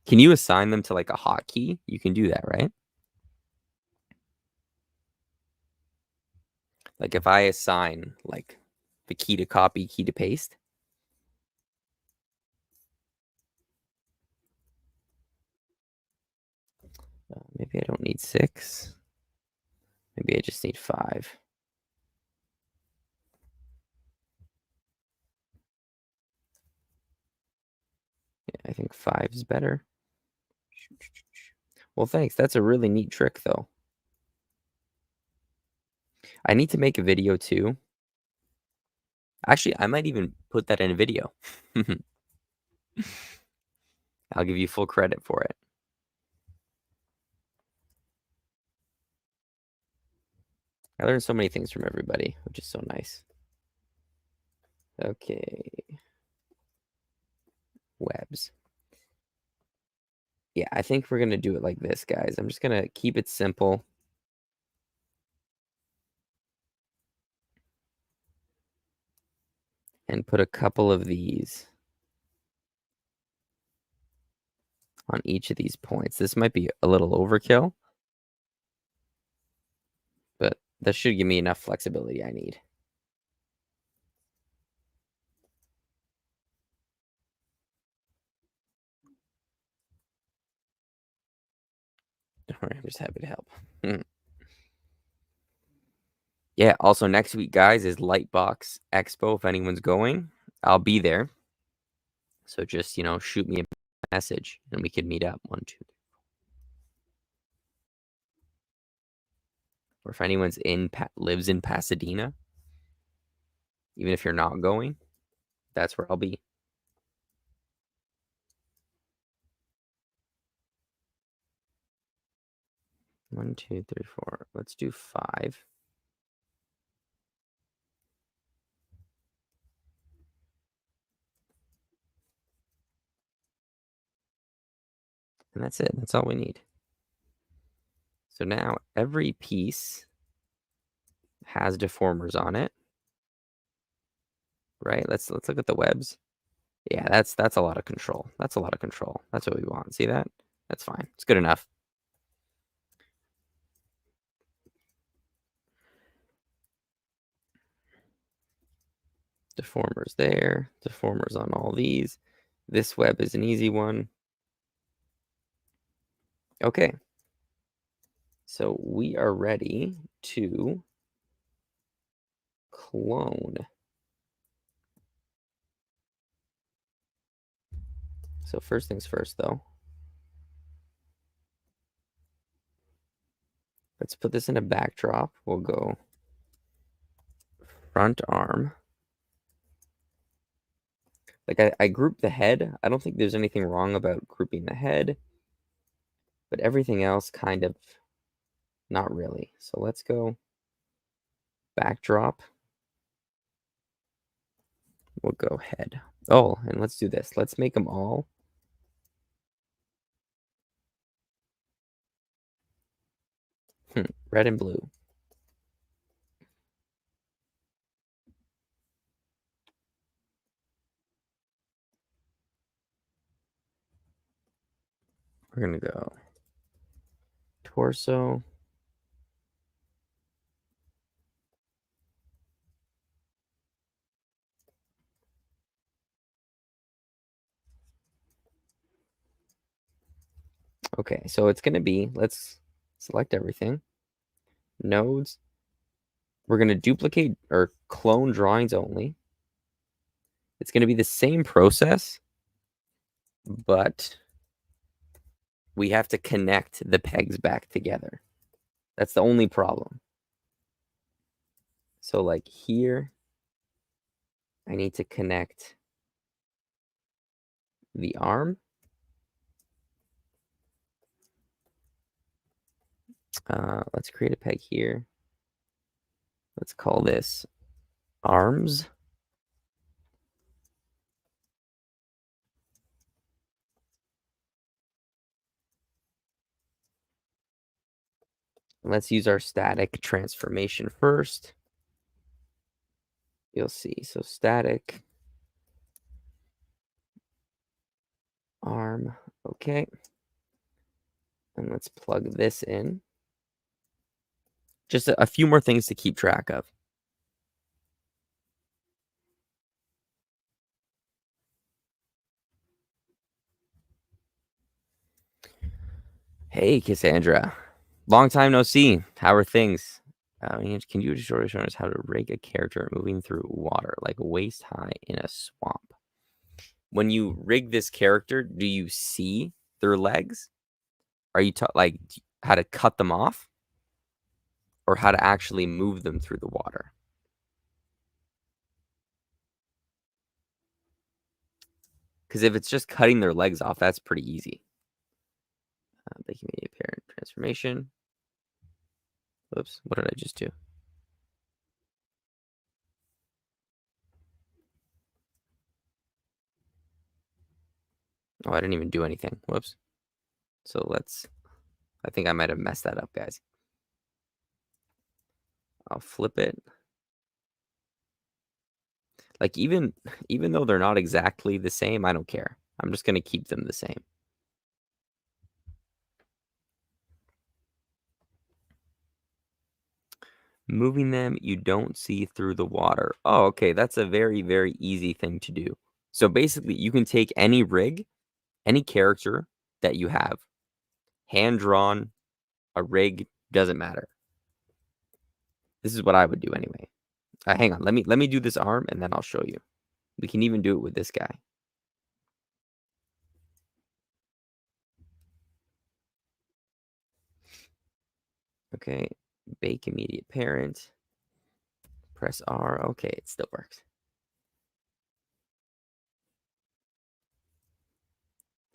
Can you assign them to like a hotkey? You can do that, right? Like if I assign like the key to copy, key to paste. Maybe I don't need 6. Maybe I just need 5. Yeah, I think 5 is better. Well, thanks. That's a really neat trick, though. I need to make a video, too. Actually, I might even put that in a video. I'll give you full credit for it. I learned so many things from everybody, which is so nice. Okay. Webs. Yeah, I think we're going to do it like this, guys. I'm just going to keep it simple. And put a couple of these on each of these points. This might be a little overkill, but that should give me enough flexibility I need. Don't worry, I'm just happy to help. Yeah, also next week, guys, is Lightbox Expo. If anyone's going, I'll be there. So just, shoot me a message and we can meet up. 1, 2, 3. Or if anyone's lives in Pasadena, even if you're not going, that's where I'll be. 1, 2, 3, 4. Let's do 5. And that's it. That's all we need. So now every piece has deformers on it. Right? Let's look at the webs. Yeah, that's a lot of control. That's a lot of control. That's what we want. See that? That's fine. It's good enough. Deformers there. Deformers on all these. This web is an easy one. Okay. So we are ready to clone. So first things first, though. Let's put this in a backdrop. We'll go front arm. Like I grouped the head. I don't think there's anything wrong about grouping the head, but everything else kind of not really. So let's go backdrop. We'll go head. Oh, and let's do this. Let's make them all red and blue. We're going to go torso. Okay, so it's going to be, let's select everything. Nodes. We're going to duplicate or clone drawings only. It's going to be the same process, but we have to connect the pegs back together. That's the only problem. So like here, I need to connect the arm. Let's create a peg here. Let's call this arms. Let's use our static transformation first. You'll see. So static arm. Okay. And let's plug this in. Just a few more things to keep track of. Hey, Cassandra. Long time no see. How are things? Can you show us how to rig a character moving through water, like waist high in a swamp? When you rig this character, do you see their legs? Are you taught like how to cut them off, or how to actually move them through the water? Because if it's just cutting their legs off, that's pretty easy. Making media parent transformation. Oops, what did I just do? Oh, I didn't even do anything. Whoops. So I think I might have messed that up, guys. I'll flip it. Like even though they're not exactly the same, I don't care. I'm just going to keep them the same. Moving them, you don't see through the water. Oh, okay. That's a very, very easy thing to do. So basically, you can take any rig, any character that you have, hand-drawn, a rig, doesn't matter. This is what I would do anyway. Hang on. Let me do this arm, and then I'll show you. We can even do it with this guy. Okay. Bake immediate parent. Press R. Okay, it still works.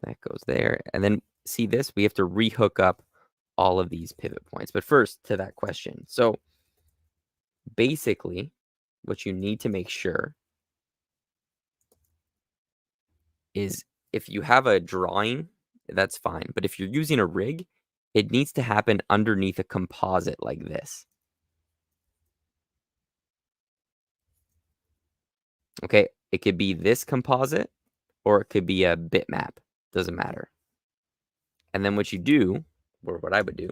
That goes there. And then see this? We have to rehook up all of these pivot points. But first, to that question. So basically, what you need to make sure is if you have a drawing, that's fine. But if you're using a rig, it needs to happen underneath a composite like this. Okay, it could be this composite or it could be a bitmap. Doesn't matter. And then what you do, or what I would do,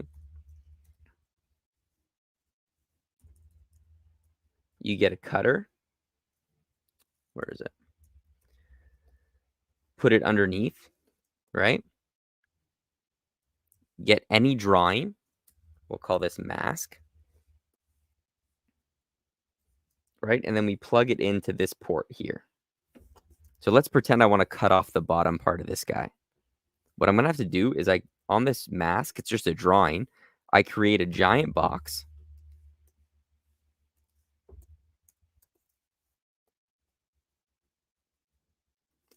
you get a cutter. Where is it? Put it underneath, right? Get any drawing. We'll call this mask. Right? And then we plug it into this port here. So let's pretend I want to cut off the bottom part of this guy. What I'm going to have to do is on this mask, it's just a drawing. I create a giant box.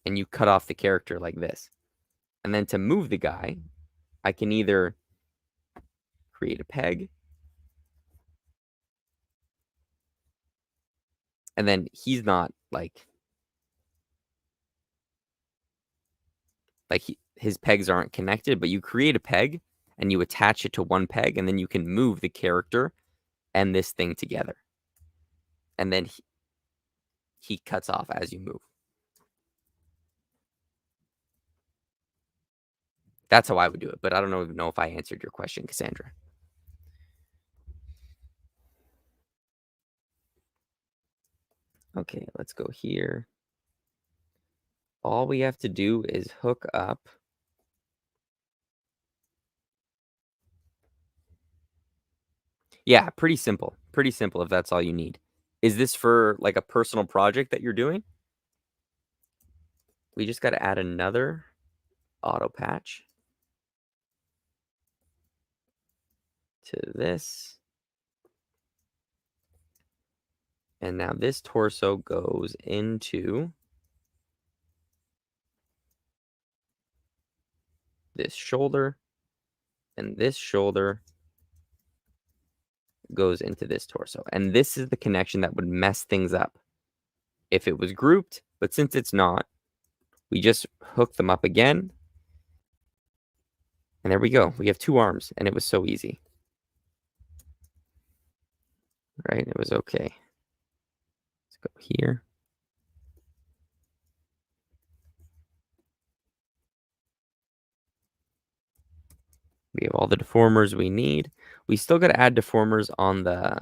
And you cut off the character like this. And then to move the guy, I can either create a peg. And then he's not his pegs aren't connected, but you create a peg and you attach it to one peg, and then you can move the character and this thing together. And then he cuts off as you move. That's how I would do it, but I don't even know if I answered your question, Cassandra. Okay, let's go here. All we have to do is hook up Yeah, pretty simple. Pretty simple if that's all you need. Is this for like a personal project that you're doing? We just got to add another auto patch to this. And now this torso goes into this shoulder, and this shoulder goes into this torso. And this is the connection that would mess things up if it was grouped, but since it's not, we just hook them up again. And there we go. We have two arms, and it was so easy. Right? It was okay. Let's go here. We have all the deformers we need. We still got to add deformers on the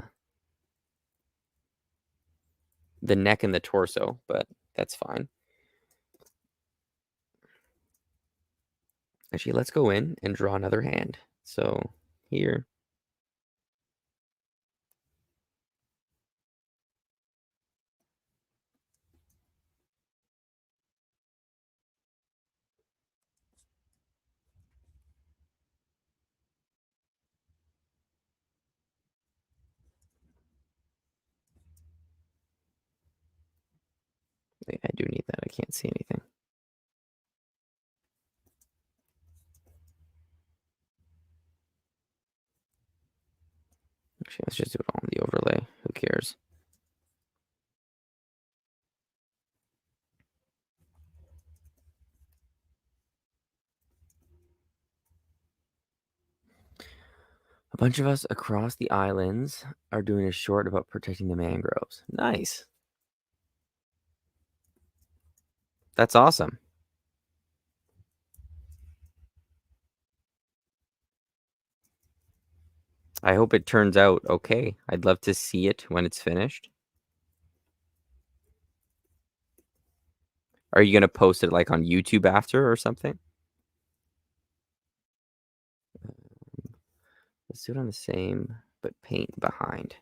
neck and the torso, but that's fine. Actually, let's go in and draw another hand. So here. Wait, I do need that. I can't see anything. Actually, let's just do it all in the overlay. Who cares? A bunch of us across the islands are doing a short about protecting the mangroves. Nice. That's awesome. I hope it turns out okay. I'd love to see it when it's finished. Are you going to post it like on YouTube after or something? Let's do it on the same, but paint behind.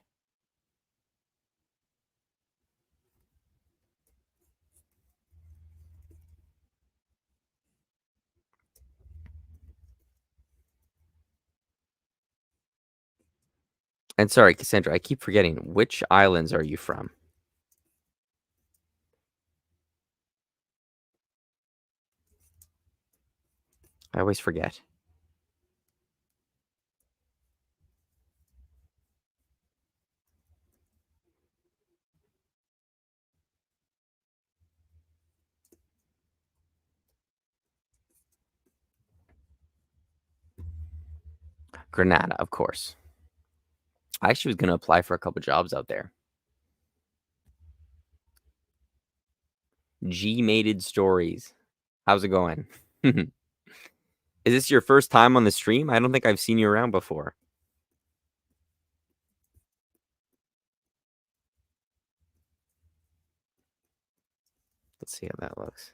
And sorry, Cassandra, I keep forgetting. Which islands are you from? I always forget. Granada, of course. I actually was going to apply for a couple jobs out there. G-mated stories. How's it going? Is this your first time on the stream? I don't think I've seen you around before. Let's see how that looks.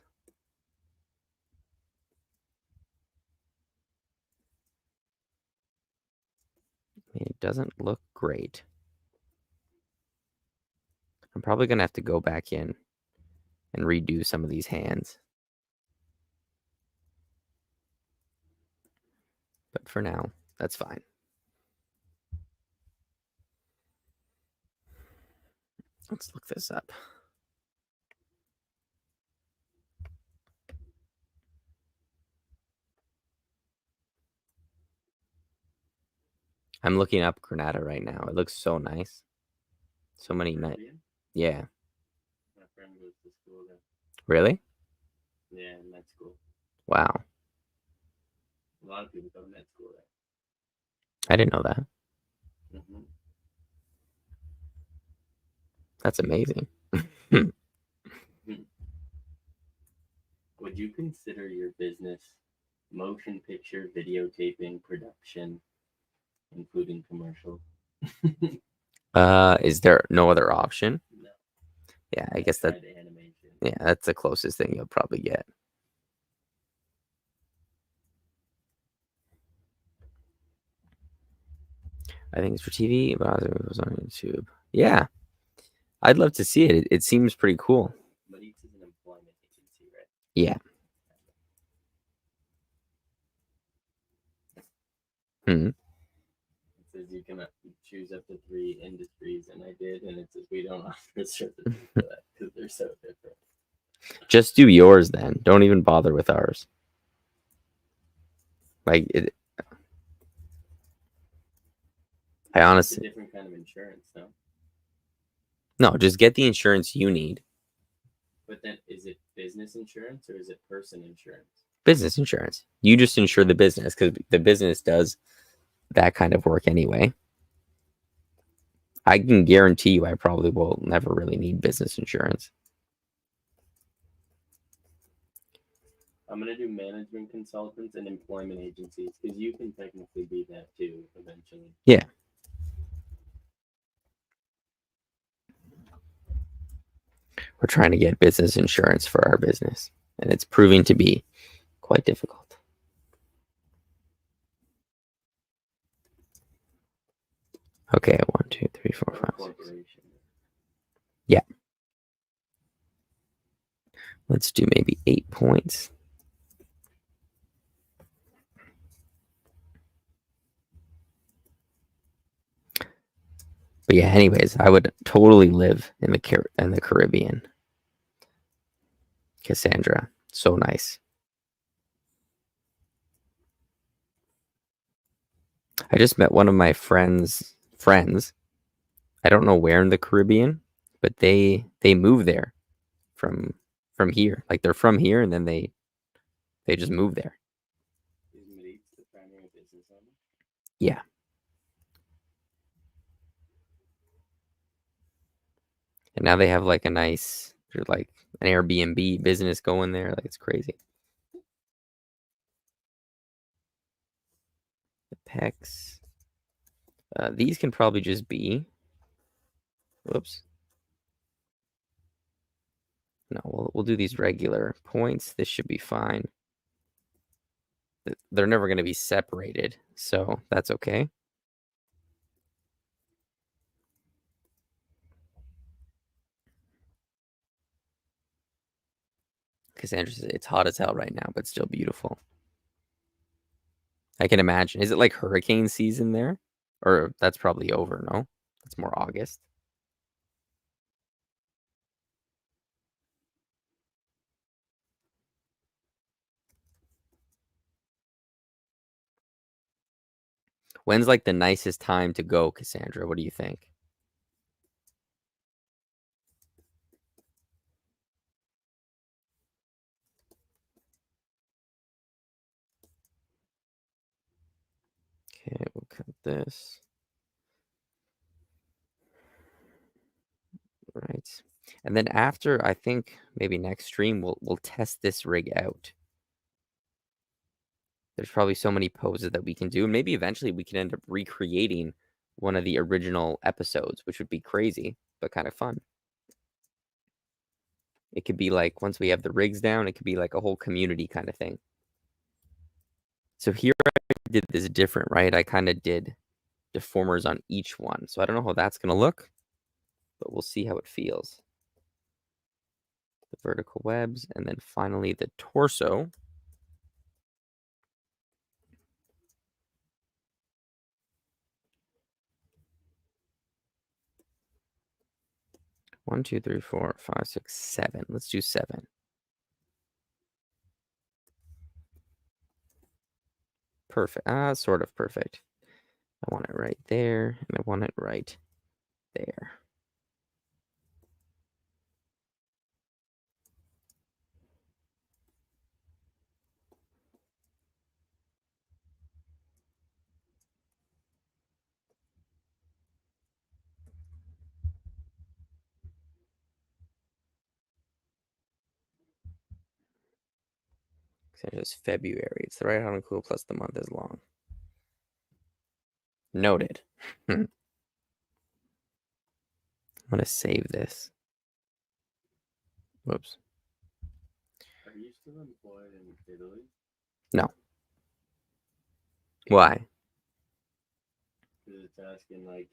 It doesn't look great. I'm probably going to have to go back in and redo some of these hands. But for now, that's fine. Let's look this up. I'm looking up Granada right now. It looks so nice. So many nice. Yeah.
My friend goes to school there.
Really?
Yeah, in med school.
Wow.
A lot of people go to med school there.
I didn't know that.
Mm-hmm.
That's amazing.
Would you consider your business motion picture videotaping production, including commercial?
Is there no other option?
No.
Yeah, I guess that.
Animation.
Yeah, that's the closest thing you'll probably get. I think it's for TV, but it was on YouTube. Yeah, I'd love to see it. It seems pretty cool.
But each is an employment agency, right?
Yeah.
It says you can choose up to 3 industries, and I did, and it says we don't offer a certificate for that because they're so different.
Just do yours then. Don't even bother with ours. Like it. I honestly.
It's a different kind of insurance, no?
No, just get the insurance you need.
But then, is it business insurance or is it person insurance?
Business insurance. You just insure the business because the business does that kind of work anyway. I can guarantee you I probably will never really need business insurance.
I'm going to do management consultants and employment agencies because you can technically be that too eventually.
Yeah. We're trying to get business insurance for our business, and it's proving to be quite difficult. Okay, 1, 2, 3, 4, 5, 6. Yeah. Let's do maybe 8 points. But yeah, anyways, I would totally live in the Caribbean. Cassandra, so nice. I just met one of my friends. I don't know where in the Caribbean, but they moved there from here. Like they're from here, and then they just moved there.
Is Maritz the primary business owner?
Yeah. And now they have like a nice, like an Airbnb business going there. Like it's crazy. The pecs. These can probably just be. Whoops. No, we'll do these regular points. This should be fine. They're never going to be separated, so that's okay. Cassandra says it's hot as hell right now, but still beautiful. I can imagine. Is it like hurricane season there? Or that's probably over, no? It's more August. When's like the nicest time to go, Cassandra? What do you think? Okay, we'll cut this. Right. And then after, I think maybe next stream, we'll test this rig out. There's probably so many poses that we can do. Maybe eventually we can end up recreating one of the original episodes, which would be crazy, but kind of fun. It could be like, once we have the rigs down, it could be like a whole community kind of thing. So here I did this different, right? I kind of did deformers on each one. So I don't know how that's going to look, but we'll see how it feels. The vertical webs, and then finally the torso. One, two, three, four, five, six, seven. Let's do 7. Perfect. Sort of perfect. I want it right there, and I want it right there. It is February. It's the right on cool plus the month is long. Noted. I'm gonna save this. Whoops.
Are you still employed in Italy?
No. Why?
Because it's asking like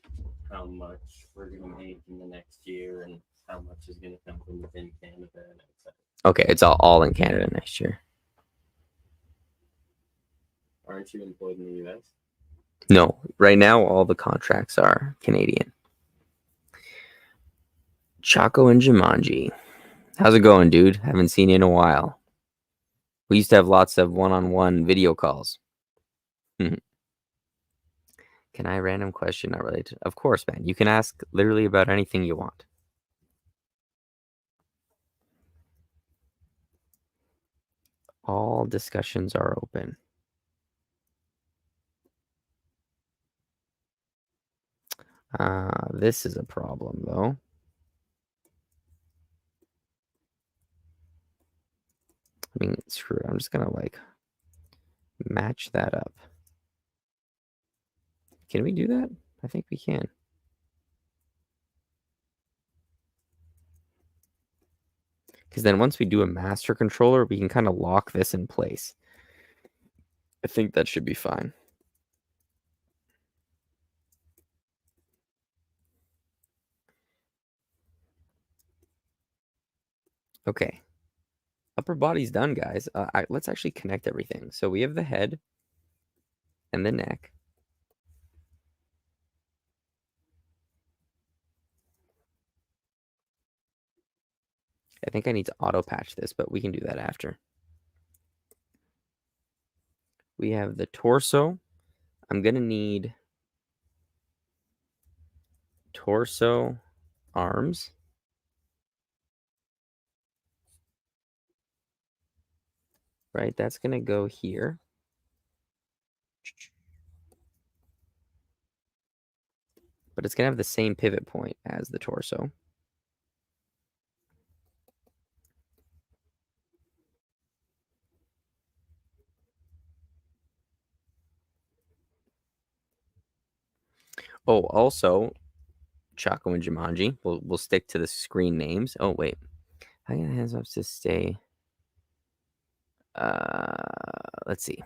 how much we're gonna make in the next year and how much is gonna come from within Canada and etc.
Okay, it's all in Canada next year.
Aren't you employed in the US?
No, right now all the contracts are Canadian. Chaco and Jumanji. How's it going, dude? Haven't seen you in a while. We used to have lots of one-on-one video calls. Can I random question not related? Of course, man. You can ask literally about anything you want. All discussions are open. This is a problem, though. I mean, screw it. I'm just gonna like match that up. Can we do that? I think we can. Because then once we do a master controller, we can kind of lock this in place. I think that should be fine. Okay. Upper body's done, guys. Let's actually connect everything. So we have the head and the neck. I think I need to auto patch this, but we can do that after. We have the torso. I'm going to need torso, arms. Right, that's going to go here. But it's going to have the same pivot point as the torso. Oh, also, Chaco and Jumanji. We'll stick to the screen names. Oh, wait. How can I hands up to stay? Let's see.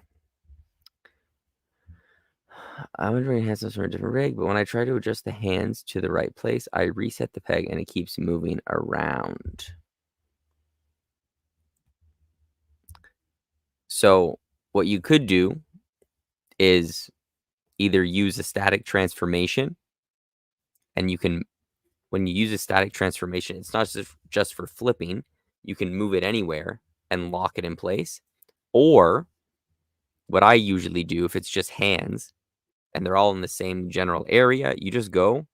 I'm doing hands from a different rig, but when I try to adjust the hands to the right place, I reset the peg and it keeps moving around. So what you could do is either use a static transformation, and you can, when you use a static transformation, it's not just for flipping. You can move it anywhere and lock it in place. Or what I usually do, if it's just hands and they're all in the same general area, you just go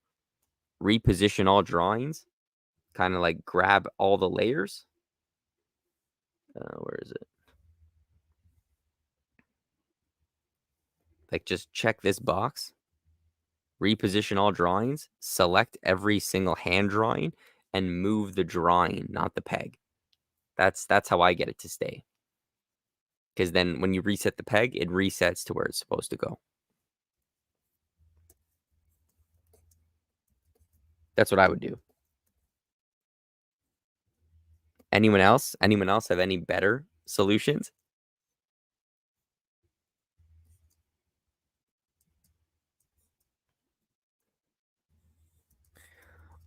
reposition all drawings, kind of like grab all the layers. Where is it? Like, just check this box, reposition all drawings, select every single hand drawing, and move the drawing, not the peg. That's how I get it to stay. Because then when you reset the peg, it resets to where it's supposed to go. That's what I would do. Anyone else? Anyone else have any better solutions?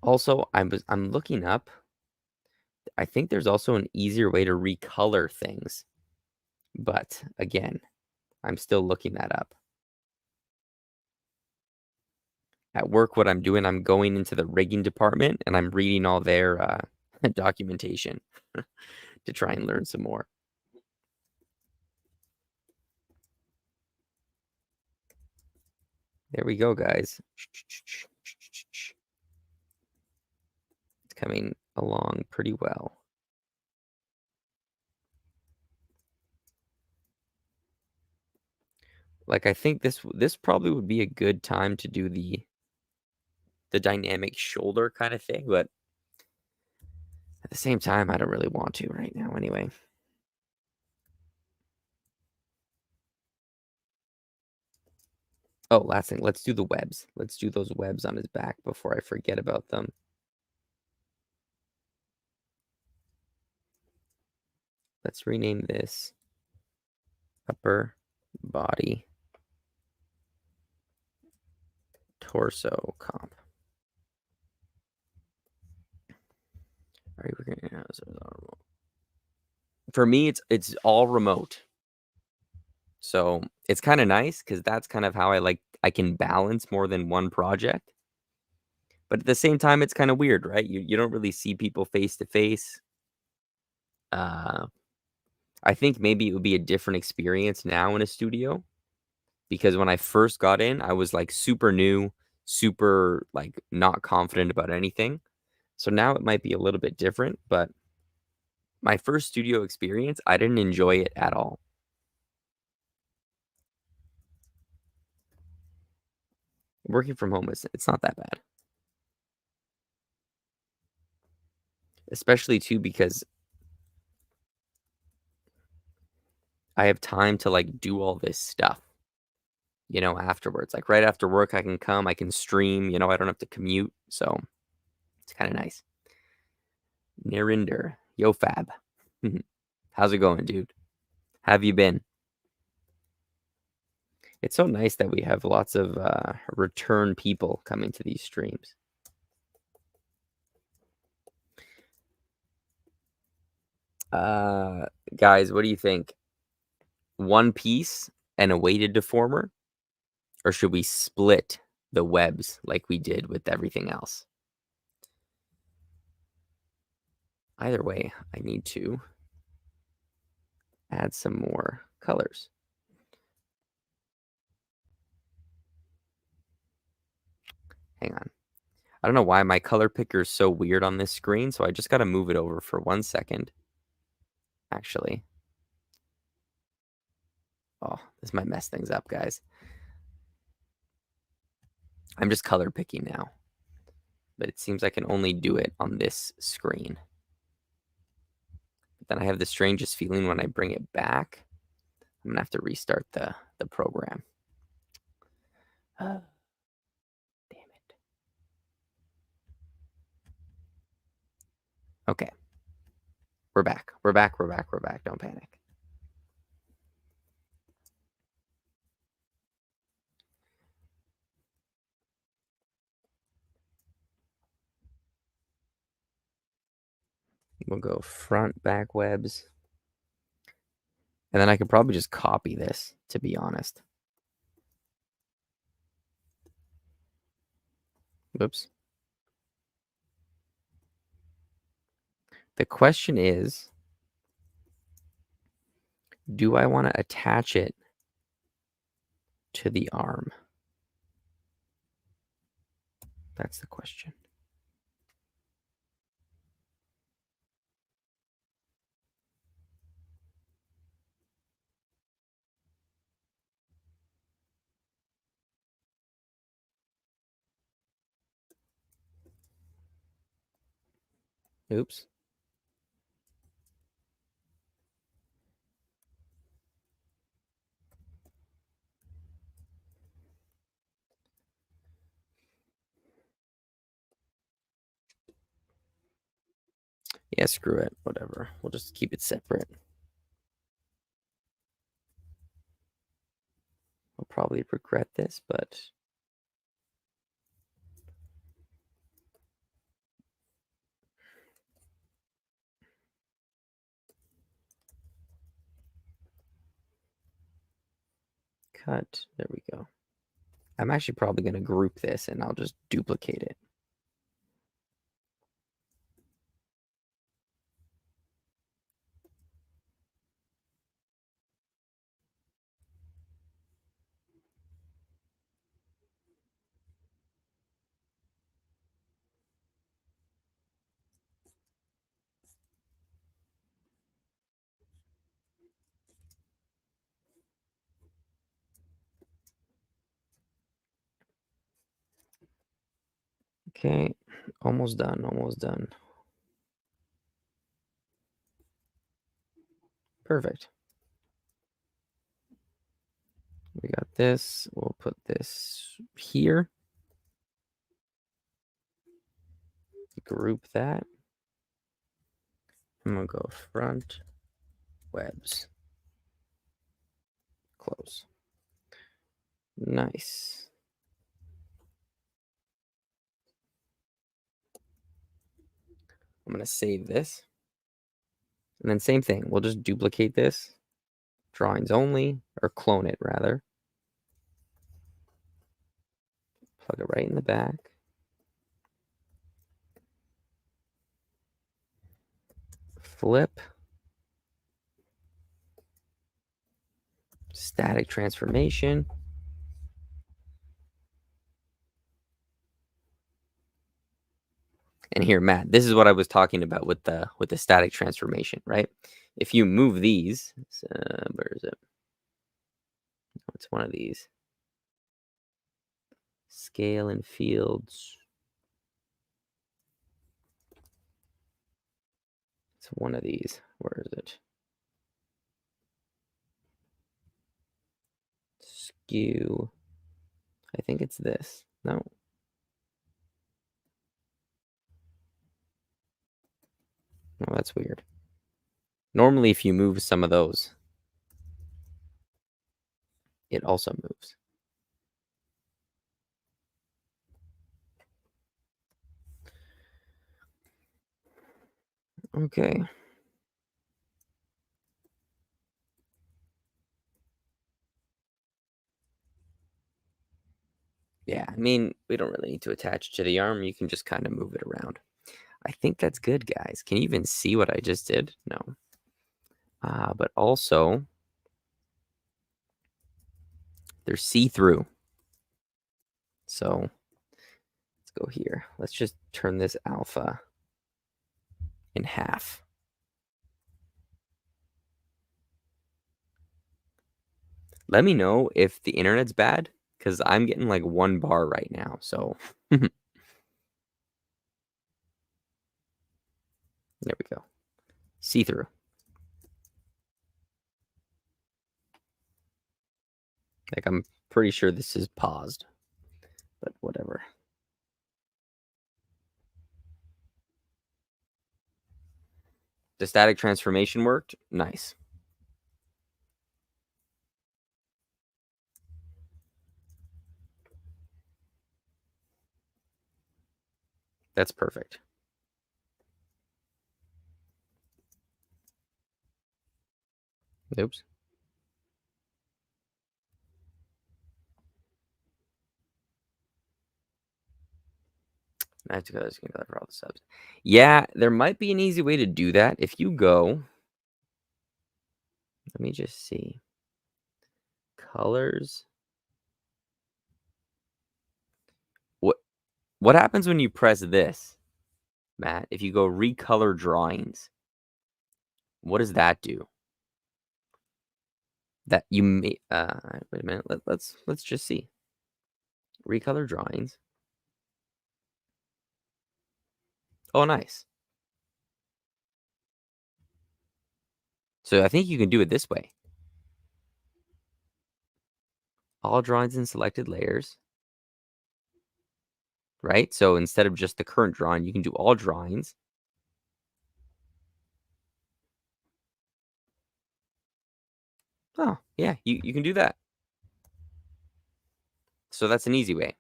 Also, I'm looking up. I think there's also an easier way to recolor things. But again, I'm still looking that up. At work, what I'm doing, I'm going into the rigging department and I'm reading all their documentation to try and learn some more. There we go, guys. It's coming along pretty well. Like, I think this probably would be a good time to do the dynamic shoulder kind of thing, but at the same time, I don't really want to right now anyway. Oh, last thing, let's do the webs. Let's do those webs on his back before I forget about them. Let's rename this upper body torso comp. All right, we're gonna. For me, it's all remote, so it's kind of nice because that's kind of how I can balance more than one project. But at the same time, it's kind of weird, right? You don't really see people face to face. I think maybe it would be a different experience now in a studio because when I first got in, I was like super new, super like not confident about anything. So now it might be a little bit different, but my first studio experience, I didn't enjoy it at all. Working from home it's not that bad. Especially too because I have time to like do all this stuff, afterwards. Like right after work, I can come, I can stream, I don't have to commute. So it's kind of nice. Narinder, yo Fab. How's it going, dude? How have you been? It's so nice that we have lots of return people coming to these streams. Guys, what do you think? One piece and a weighted deformer? Or should we split the webs like we did with everything else? Either way, I need to add some more colors. Hang on. I don't know why my color picker is so weird on this screen, so I just got to move it over for 1 second. Actually. Oh, this might mess things up, guys. I'm just color picking now. But it seems I can only do it on this screen. But then I have the strangest feeling when I bring it back. I'm going to have to restart the program. Damn it. Okay. We're back. We're back. Don't panic. We'll go front, back webs. And then I could probably just copy this, to be honest. Whoops. The question is, do I want to attach it to the arm? That's the question. Oops. Yeah, screw it. Whatever. We'll just keep it separate. I'll probably regret this, but cut. There we go. I'm actually probably going to group this and I'll just duplicate it. Okay, almost done, almost done. Perfect. We got this. We'll put this here. Group that. I'm going to go front, webs, close. Nice. I'm going to save this. And then same thing. We'll just duplicate this. Drawings only, or clone it rather. Plug it right in the back. Flip. Static transformation. And here, Matt, this is what I was talking about with the static transformation, right? If you move these, where is it? It's one of these. Scale and fields. It's one of these. Where is it? Skew. I think it's this. No. Oh, that's weird. Normally, if you move some of those, it also moves. Okay. Yeah, I mean, we don't really need to attach to the arm. You can just kind of move it around. I think that's good, guys. Can you even see what I just did? No. But also, they're see-through. So let's go here. Let's just turn this alpha in half. Let me know if the internet's bad, because I'm getting like 1 bar right now. So there we go. See-through. Like, I'm pretty sure this is paused, but whatever. The static transformation worked. Nice. That's perfect. Oops. I have to go for all the subs. Yeah, there might be an easy way to do that. If you go, let me just see. Colors. What happens when you press this, Matt? If you go recolor drawings, what does that do? That you may wait a minute. Let's just see. Recolor drawings. Oh, nice. So I think you can do it this way. All drawings in selected layers. Right? So instead of just the current drawing, you can do all drawings. Oh, yeah, you can do that. So that's an easy way.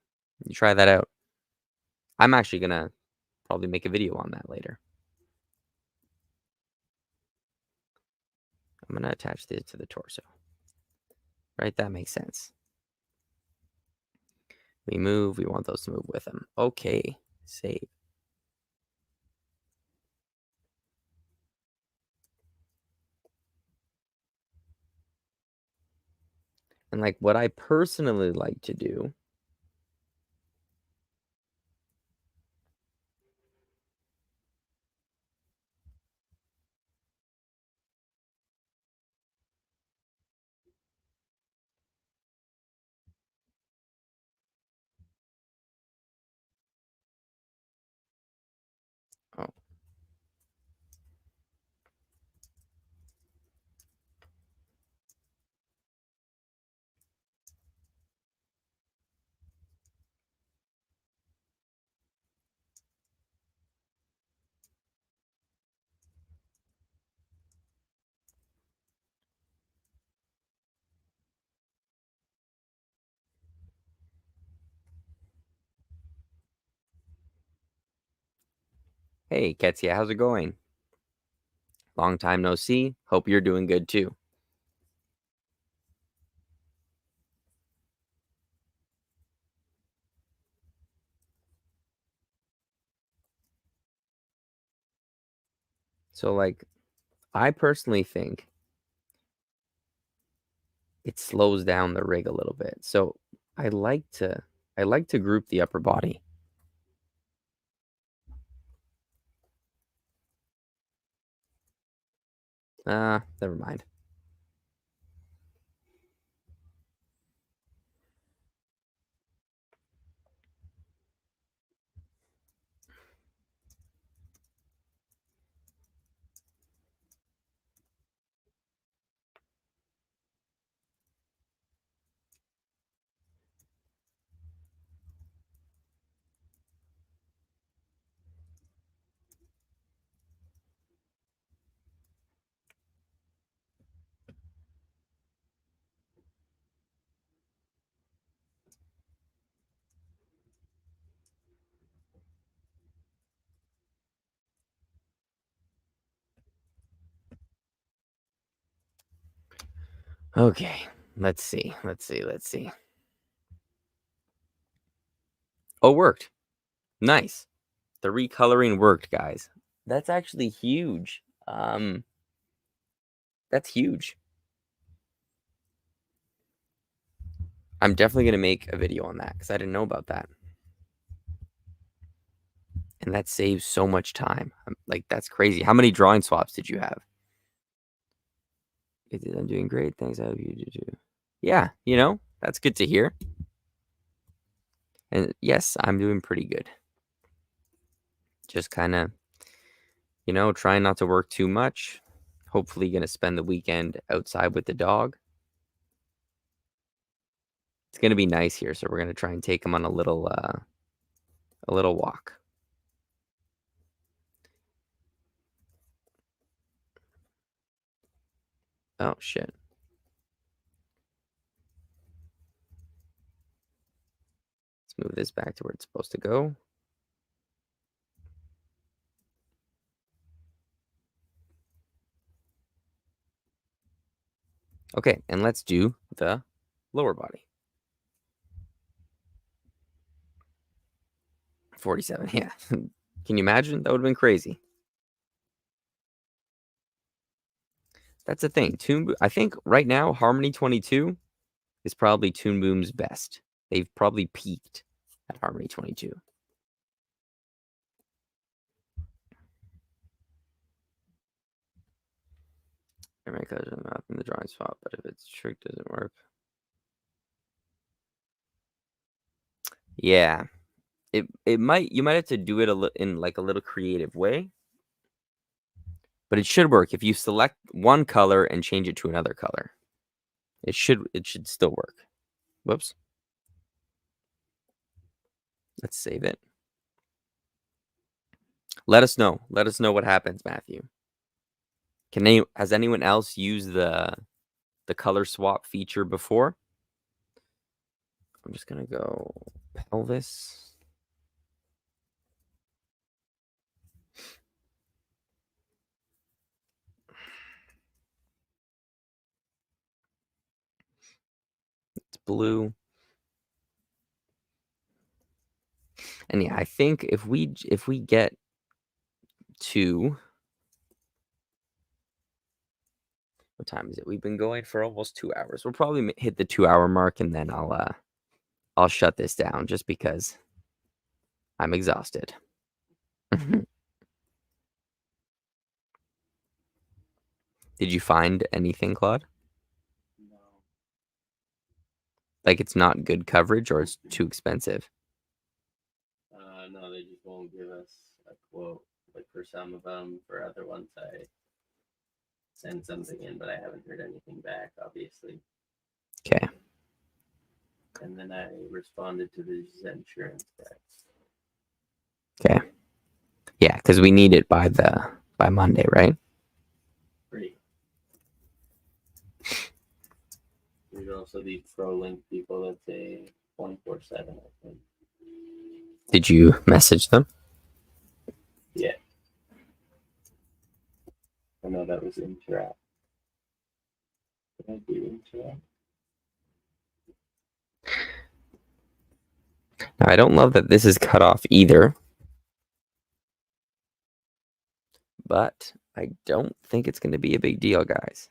You try that out. I'm actually going to probably make a video on that later. I'm going to attach this to the torso. Right? That makes sense. We move. We want those to move with them. Okay. Save. And like what I personally like to do oh, hey, Ketsia, how's it going? Long time no see. Hope you're doing good too. So like I personally think it slows down the rig a little bit. So I like to group the upper body. Never mind. Okay, let's see. Oh, it worked. Nice. The recoloring worked, guys. That's actually huge. That's huge. I'm definitely gonna make a video on that because I didn't know about that. And that saves so much time. Like, that's crazy. How many drawing swaps did you have? I'm doing great. Thanks. I hope you do too. Yeah, that's good to hear. And yes, I'm doing pretty good. Just kind of, trying not to work too much. Hopefully going to spend the weekend outside with the dog. It's going to be nice here, so we're going to try and take him on a little walk. Oh, shit. Let's move this back to where it's supposed to go. Okay, and let's do the lower body. 47, yeah. Can you imagine? That would have been crazy. That's the thing. I think right now, Harmony 22 is probably Toon Boom's best. They've probably peaked at Harmony 22. My cousin not in the drawing spot, but if it's trick doesn't work. Yeah. You might have to do it in like a little creative way. But it should work if you select one color and change it to another color. It should still work. Whoops. Let's save it. Let us know. Let us know what happens, Matthew. Has anyone else used the color swap feature before? I'm just gonna go pelvis. It's blue. And yeah, I think if we get to, what time is it? We've been going for almost 2 hours. We'll probably hit the 2-hour mark, and then I'll shut this down just because I'm exhausted. Did you find anything, Claude?
No.
Like it's not good coverage or it's too expensive?
No, they just won't give us a quote. Like for some of them, for other ones, I send something in, but I haven't heard anything back, obviously.
Okay.
And then I responded to the insurance text.
Okay. Yeah, because we need it by Monday, right?
Great. There's also these ProLink people that say 24/7, I think.
Did you message them?
Yeah. I know that was Interact. Did I do Interact?
Now, I don't love that this is cut off either, but I don't think it's going to be a big deal, guys,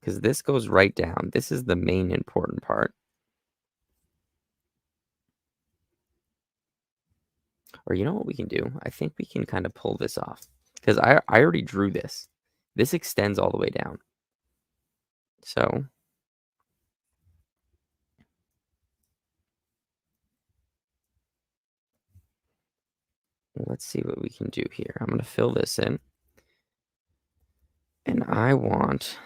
because this goes right down. This is the main important part. Or you know what we can do? I think we can kind of pull this off because I already drew this. This extends all the way down. So let's see what we can do here. I'm going to fill this in. And I want,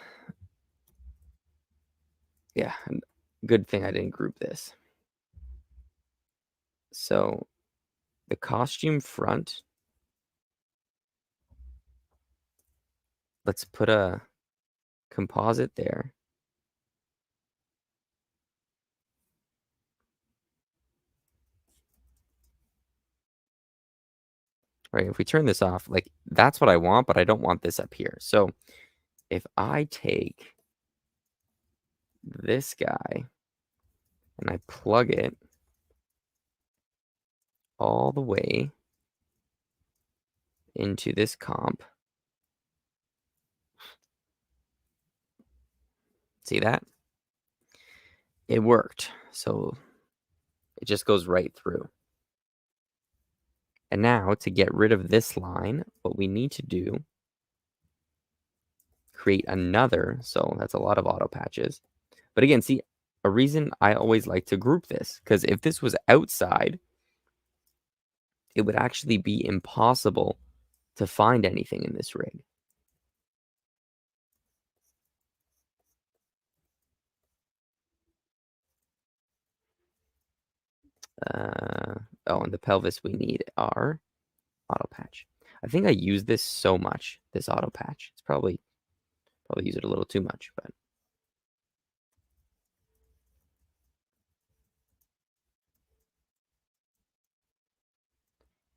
yeah, good thing I didn't group this. So the costume front, let's put a composite there. Right, if we turn this off, like that's what I want, but I don't want this up here. So if I take this guy and I plug it all the way into this comp, see that? It worked. So it just goes right through. And now to get rid of this line, what we need to do, create another. So that's a lot of auto patches. But again, see, a reason I always like to group this, because if this was outside, it would actually be impossible to find anything in this rig. Oh, and the pelvis we need are auto patch. I think I use this so much, this auto patch. It's probably use it a little too much, but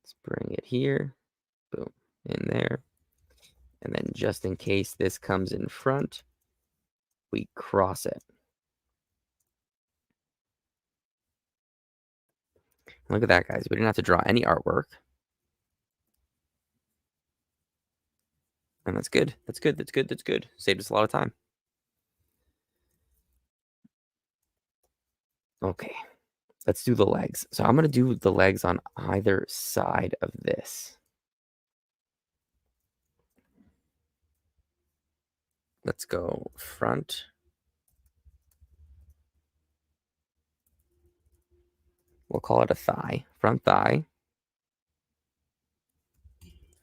let's bring it here. Boom, in there. And then just in case this comes in front, we cross it. Look at that, guys. We didn't have to draw any artwork. And that's good. That's good. That's good. That's good. Saved us a lot of time. Okay. Let's do the legs. So I'm going to do the legs on either side of this. Let's go front. We'll call it a thigh. Front thigh.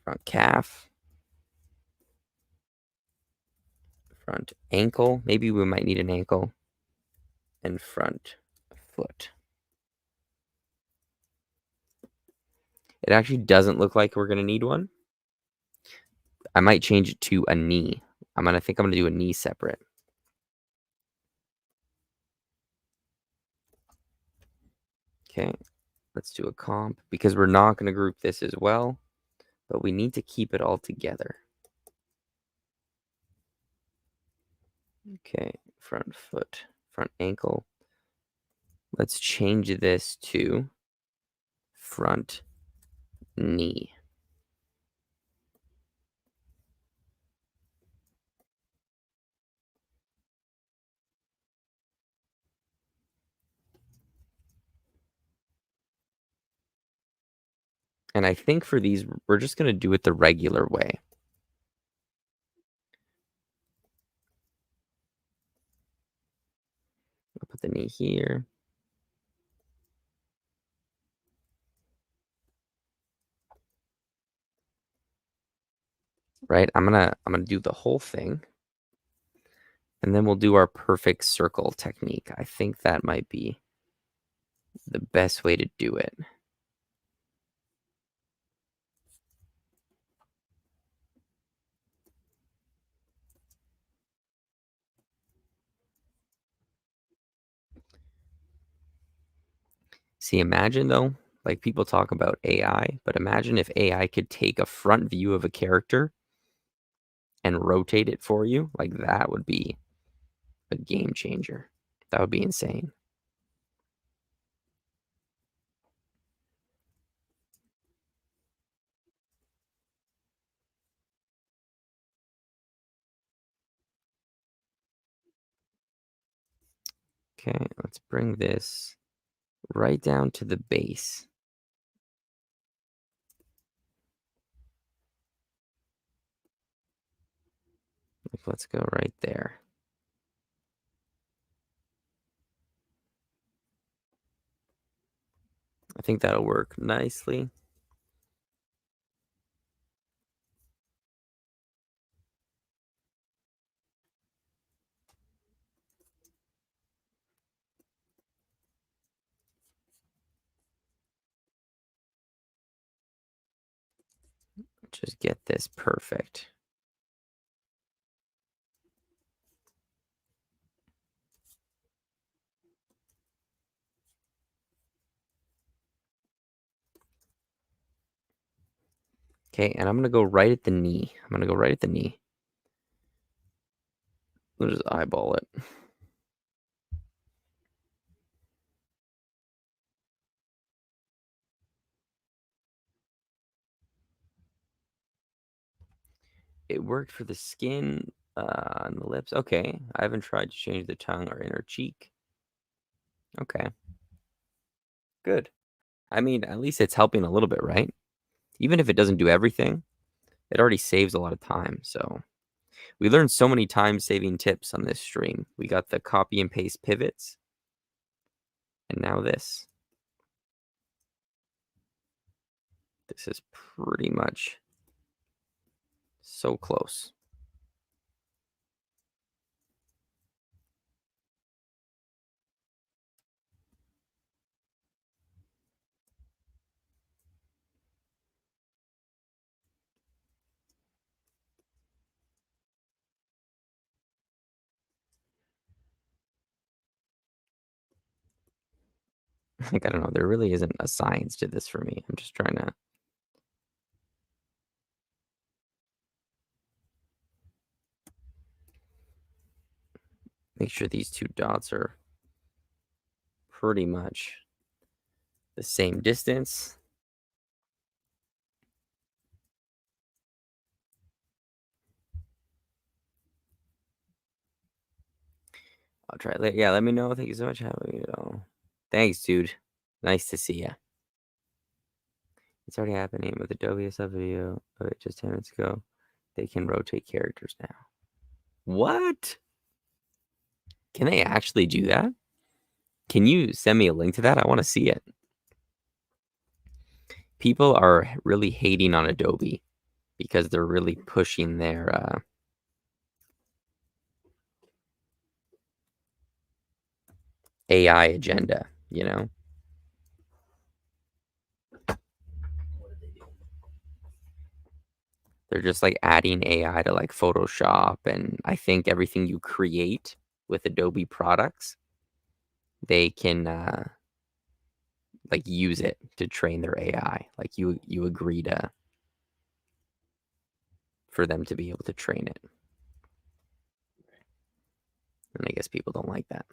Front calf. front ankle. Maybe we might need an ankle. And front foot. It actually doesn't look like we're going to need one. I might change it to a knee. I'm going to do a knee separate. Okay, let's do a comp because we're not going to group this as well, but we need to keep it all together. Okay, front foot, front ankle. Let's change this to front knee. And I think for these, we're just going to do it the regular way. I'll put the knee here. Right? I'm gonna do the whole thing. And then we'll do our perfect circle technique. I think that might be the best way to do it. See, imagine though, like people talk about AI, but imagine if AI could take a front view of a character and rotate it for you. Like that would be a game changer. That would be insane. Okay, let's bring this right down to the base. Like, let's go right there. I think that'll work nicely. Just get this perfect. Okay, and I'm going to go right at the knee. We'll just eyeball it. It worked for the skin and the lips. Okay, I haven't tried to change the tongue or inner cheek. Okay. Good. I mean, at least it's helping a little bit, right? Even if it doesn't do everything, it already saves a lot of time. So we learned so many time-saving tips on this stream. We got the copy and paste pivots. And now this. This is pretty much so close. Like, I don't know. There really isn't a science to this for me. I'm just trying to make sure these two dots are pretty much the same distance. I'll try it. Yeah, let me know. Thank you so much. Thanks, dude. Nice to see you. It's already happening with Adobe sub video just 10 minutes ago. They can rotate characters now. What? Can they actually do that? Can you send me a link to that? I want to see it. People are really hating on Adobe because they're really pushing their AI agenda, you know? They're just like adding AI to like Photoshop, and I think everything you create with Adobe products, they can like use it to train their AI. Like you agree to for them to be able to train it. And I guess people don't like that.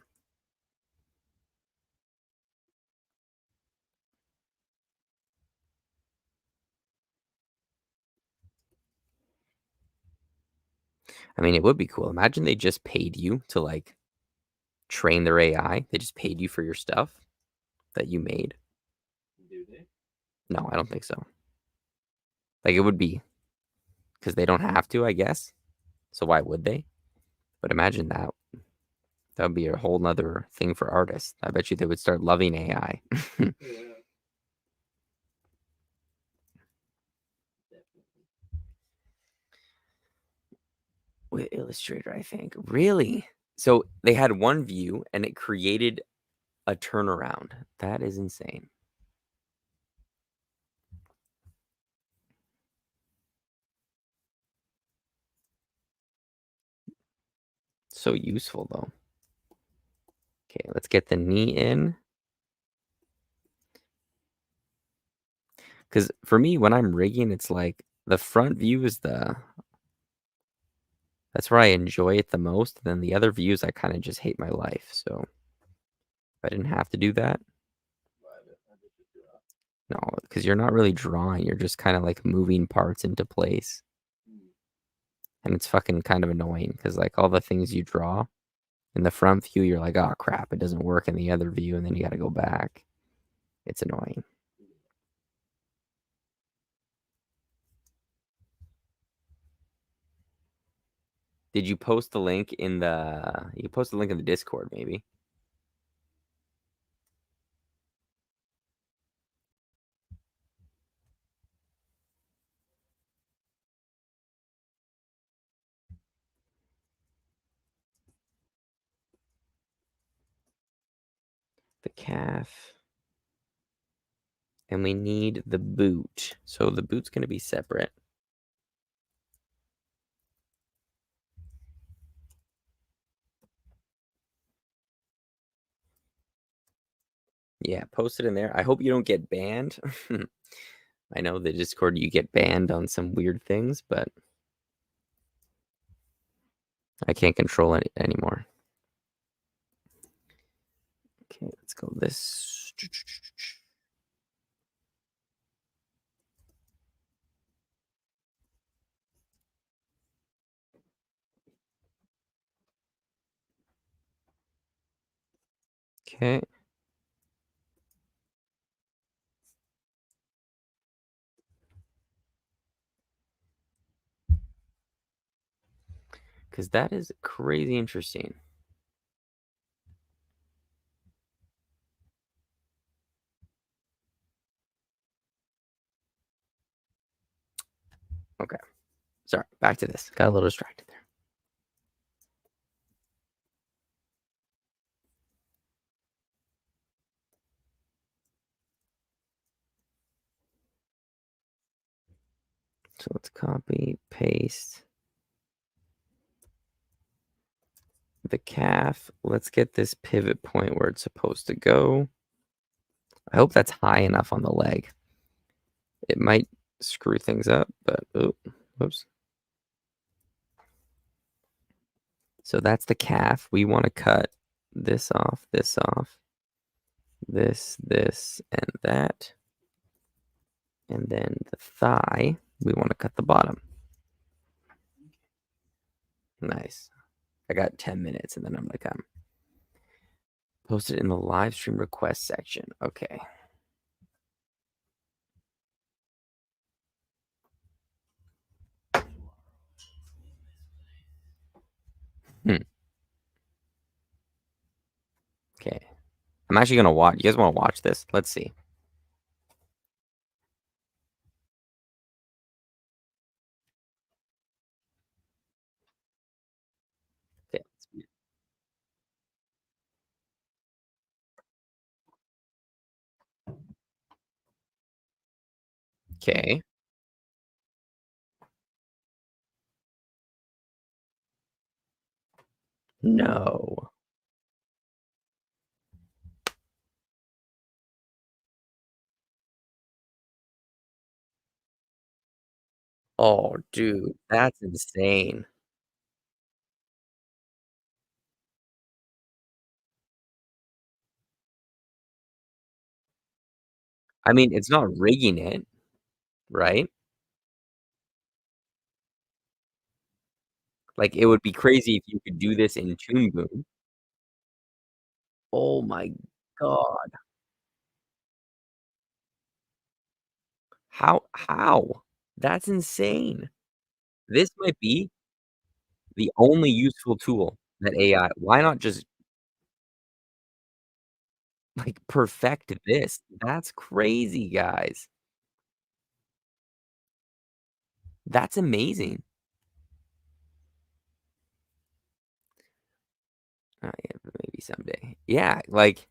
I mean, it would be cool. Imagine they just paid you to like train their AI. They just paid you for your stuff that you made.
Do they?
No, I don't think so. Like it would be because they don't have to, I guess. So why would they? But imagine that. That would be a whole nother thing for artists. I bet you they would start loving AI.
Yeah. Definitely.
With Illustrator, I think. Really? So they had one view and it created a turnaround. That is insane. So useful though. Okay, let's get the knee in. Because for me, when I'm rigging, it's like the front view is that's where I enjoy it the most. Then the other views, I kind of just hate my life. So if I didn't have to do that,
Why did you do that?
no, because you're not really drawing. You're just kind of like moving parts into place. And it's fucking kind of annoying because like all the things you draw in the front view, you're like, oh crap, it doesn't work in the other view, and then you got to go back. It's annoying. Did you post the link in the? You post the link in the Discord, maybe. The calf. And we need the boot. So the boot's going to be separate. Yeah, post it in there. I hope you don't get banned. I know the Discord you get banned on some weird things, but I can't control it anymore. Okay, let's go this. Okay. Because that is crazy interesting. Okay. Sorry, back to this. Got a little distracted there. So let's copy, paste the calf. Let's get this pivot point where it's supposed to go. I hope that's high enough on the leg. It might screw things up, but whoops. So that's the calf. We want to cut this off, this, and that. And then the thigh, we want to cut the bottom. Nice. I got 10 minutes and then I'm going to come. Post it in the live stream request section. Okay. Okay. I'm actually going to watch. You guys want to watch this? Let's see. Okay. Okay. No. Oh, dude, that's insane. I mean, it's not rigging it, right? Like, it would be crazy if you could do this in Toon Boom. Oh my god. How? That's insane. This might be the only useful tool that AI why not just, like, perfect this? That's crazy, guys. That's amazing. Yeah, but maybe someday. Yeah, like,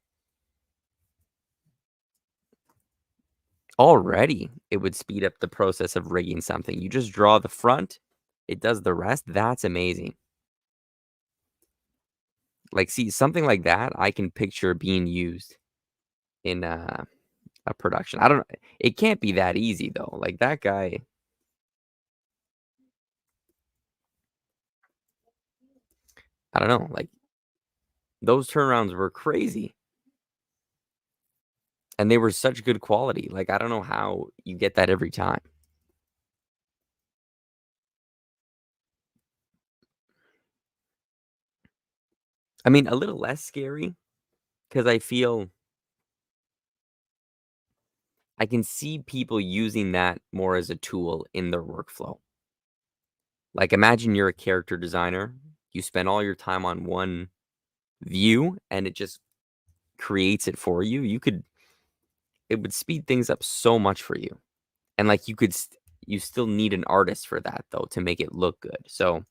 already, it would speed up the process of rigging something. You just draw the front, it does the rest. That's amazing. Like, see, something like that, I can picture being used in a production. I don't it can't be that easy though. Like that guy, I don't know, like those turnarounds were crazy and they were such good quality. Like I don't know how you get that every time. I mean, a little less scary because I feel I can see people using that more as a tool in their workflow. Like imagine you're a character designer, you spend all your time on one view and it just creates it for you. It would speed things up so much for you. And, like, you still need an artist for that, though, to make it look good. So,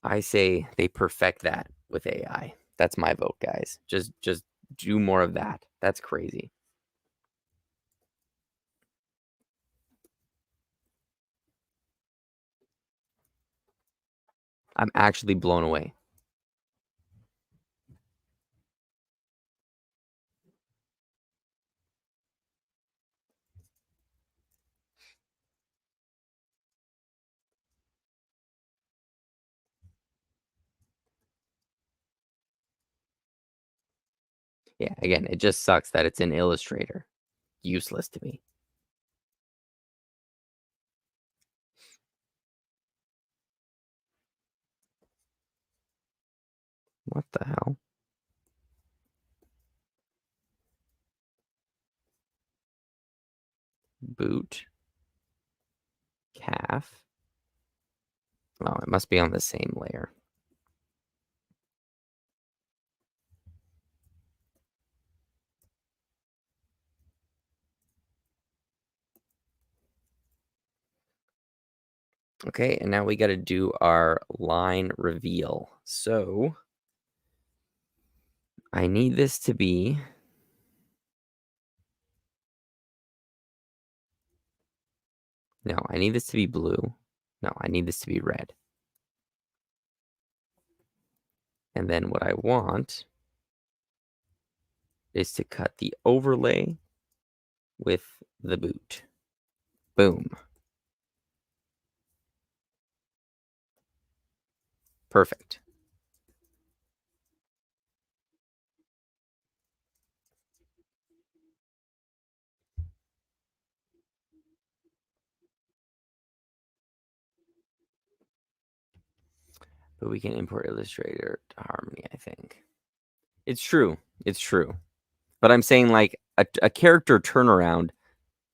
I say they perfect that with AI. That's my vote, guys. Just do more of that. That's crazy. I'm actually blown away. Yeah, again, it just sucks that it's in Illustrator. Useless to me. What the hell? Boot, calf. Oh, it must be on the same layer. Okay, and now we gotta do our line reveal. So, I need this to be no, I need this to be blue. No, I need this to be red. And then what I want is to cut the overlay with the boot. Boom. Perfect. But we can import Illustrator to Harmony, I think. It's true. It's true. But I'm saying like a character turnaround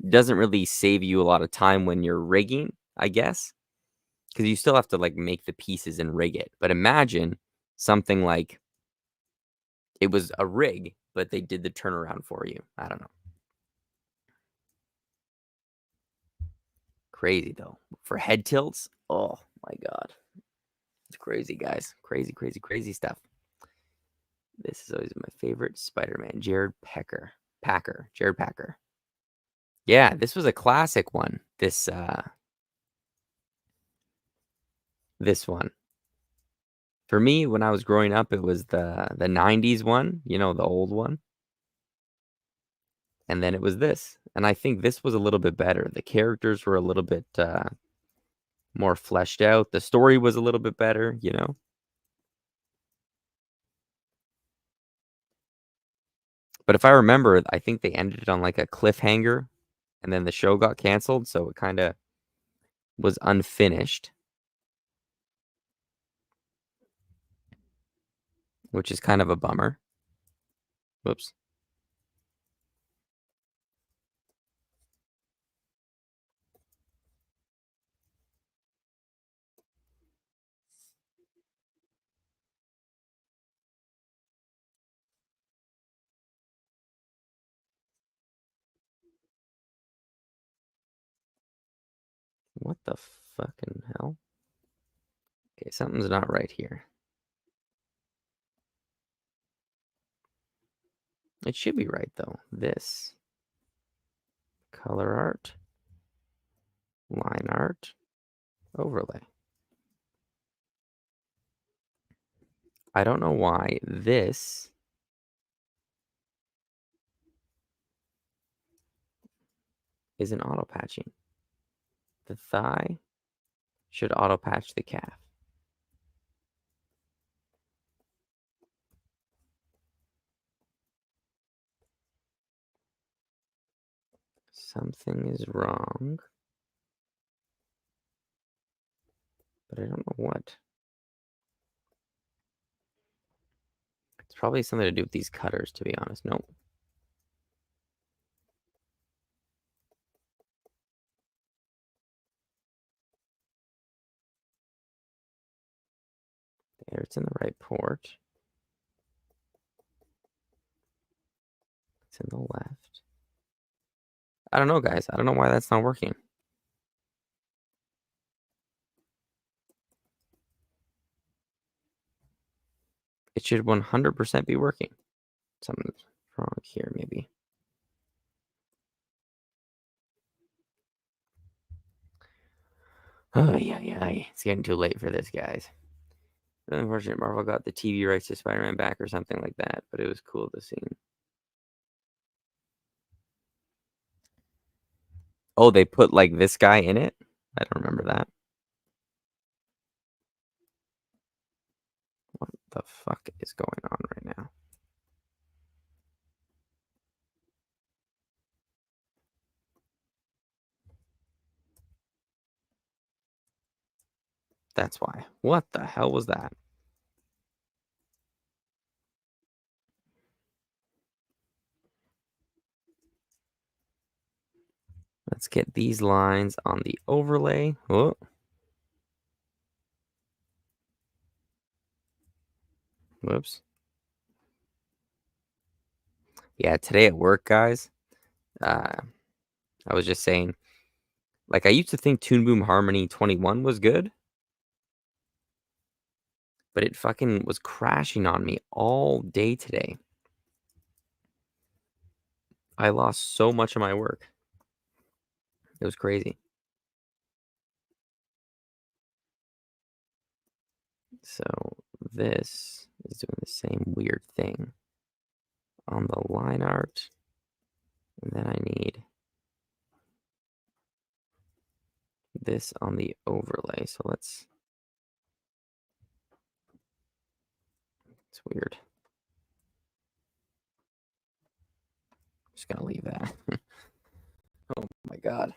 doesn't really save you a lot of time when you're rigging, I guess. Because you still have to like make the pieces and rig it. But imagine something like it was a rig, but they did the turnaround for you. I don't know. Crazy though. For head tilts, oh my god. It's crazy, guys. Crazy, crazy, crazy stuff. This is always my favorite Spider-Man, Jared Packer. Jared Packer. Yeah, this was a classic one. This one. For me, when I was growing up, it was the 90s one, you know, the old one. And then it was this. And I think this was a little bit better. The characters were a little bit more fleshed out. The story was a little bit better, you know. But if I remember, I think they ended it on like a cliffhanger and then the show got canceled, so it kind of was unfinished, which is kind of a bummer. Whoops. What the fucking hell? Okay, something's not right here. It should be right though. This color art, line art, overlay. I don't know why this isn't auto patching. The thigh should auto patch the calf. Something is wrong, but I don't know what. It's probably something to do with these cutters, to be honest. Nope. There, it's in the right port. It's in the left. I don't know, guys. I don't know why that's not working. It should 100% be working. Something's wrong here, maybe. Oh, yeah. It's getting too late for this, guys. Really unfortunate. Marvel got the TV rights to Spider-Man back or something like that, but it was cool to see. Oh, they put like this guy in it? I don't remember that. What the fuck is going on right now? That's why. What the hell was that? Let's get these lines on the overlay. Oh. Whoops. Yeah, today at work, guys, I was just saying, like, I used to think Toon Boom Harmony 21 was good, but it fucking was crashing on me all day today. I lost so much of my work. It was crazy. So this is doing the same weird thing on the line art. And then I need this on the overlay. So it's weird. Just gonna leave that. Oh my god.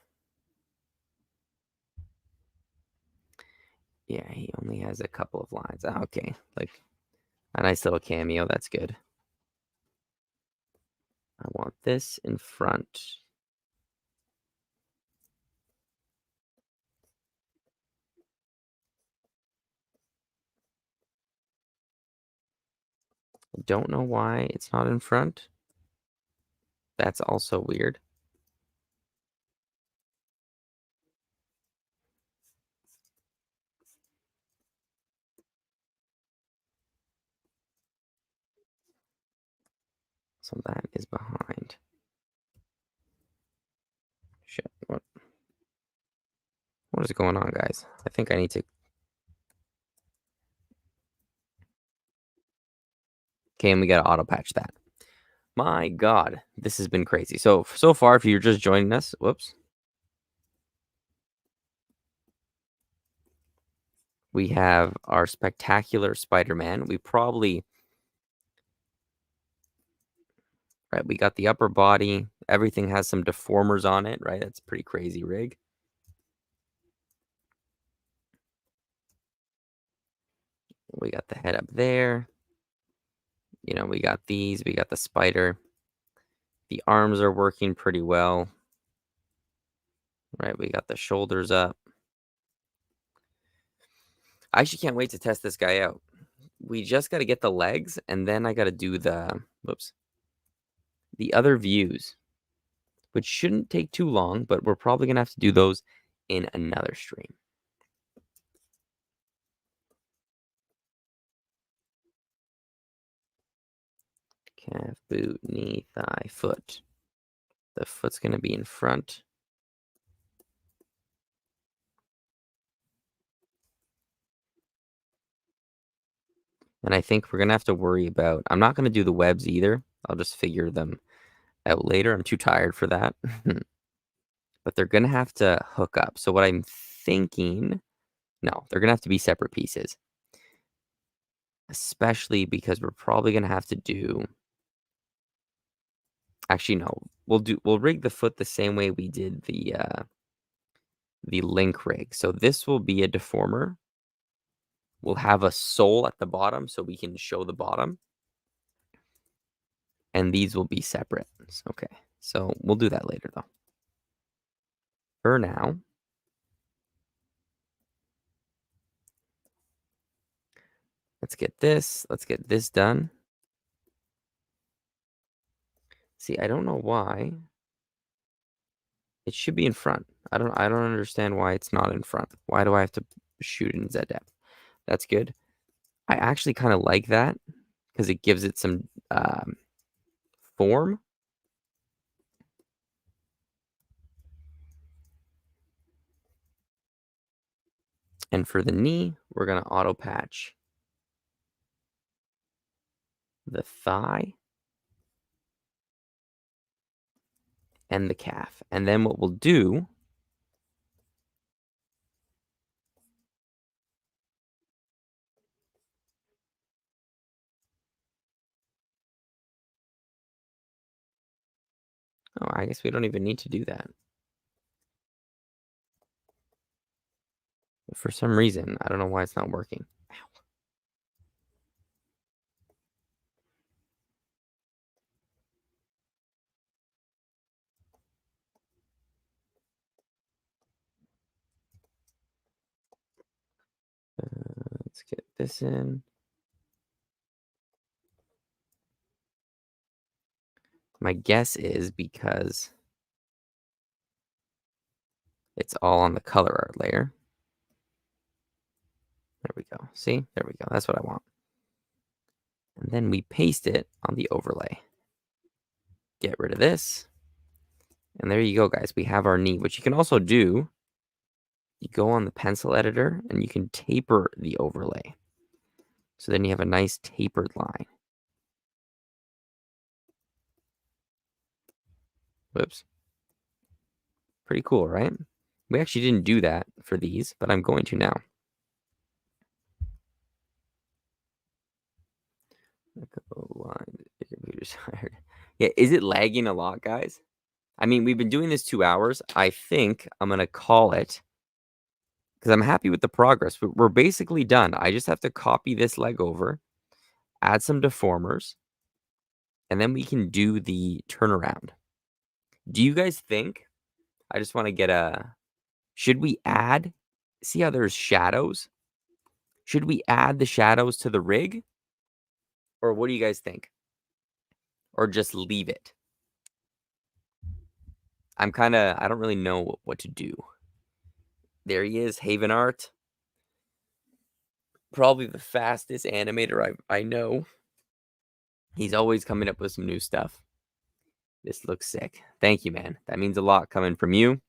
Yeah, he only has a couple of lines. Ah, okay, like a nice little cameo. That's good. I want this in front. I don't know why it's not in front. That's also weird. So that is behind. What is going on, guys? I think I need to... Okay, and we got to auto patch that. My God, this has been crazy. So far, if you're just joining us, whoops. We have our spectacular Spider-Man. We probably... Right, we got the upper body. Everything has some deformers on it, right? That's a pretty crazy rig. We got the head up there. You know, we got these. We got the spider. The arms are working pretty well. Right, we got the shoulders up. I actually can't wait to test this guy out. We just got to get the legs, and then I got to do the... Whoops. The other views, which shouldn't take too long, but we're probably going to have to do those in another stream. Calf, boot, knee, thigh, foot. The foot's going to be in front. And I think we're going to have to worry about... I'm not going to do the webs either. I'll just figure them out later. I'm too tired for that. But they're going to have to hook up. So what I'm thinking... No, they're going to have to be separate pieces. Especially because we're probably going to have to do... Actually, no. We'll rig the foot the same way we did the link rig. So this will be a deformer. We'll have a sole at the bottom so we can show the bottom. And these will be separate. Okay. So we'll do that later though. For now, let's get this. Let's get this done. See, I don't know why. It should be in front. I don't understand why it's not in front. Why do I have to shoot in Z depth? That's good. I actually kind of like that because it gives it some form. And for the knee, we're going to auto patch the thigh and the calf. And then what we'll do... Oh, I guess we don't even need to do that. For some reason, I don't know why it's not working. Ow. Let's get this in. My guess is because it's all on the color art layer. There we go. See? There we go. That's what I want. And then we paste it on the overlay. Get rid of this. And there you go, guys. We have our knee, which you can also do. You go on the pencil editor and you can taper the overlay. So then you have a nice tapered line. Whoops. Pretty cool, right? We actually didn't do that for these, but I'm going to now. Yeah, is it lagging a lot, guys? I mean, we've been doing this 2 hours. I think I'm going to call it because I'm happy with the progress. We're basically done. I just have to copy this leg over, add some deformers, and then we can do the turnaround. Do you guys think? I just want to get a... Should we add... See how there's shadows? Should we add the shadows to the rig? Or what do you guys think? Or just leave it? I don't really know what to do. There he is, Haven Art. Probably the fastest animator I know. He's always coming up with some new stuff. This looks sick. Thank you, man. That means a lot coming from you.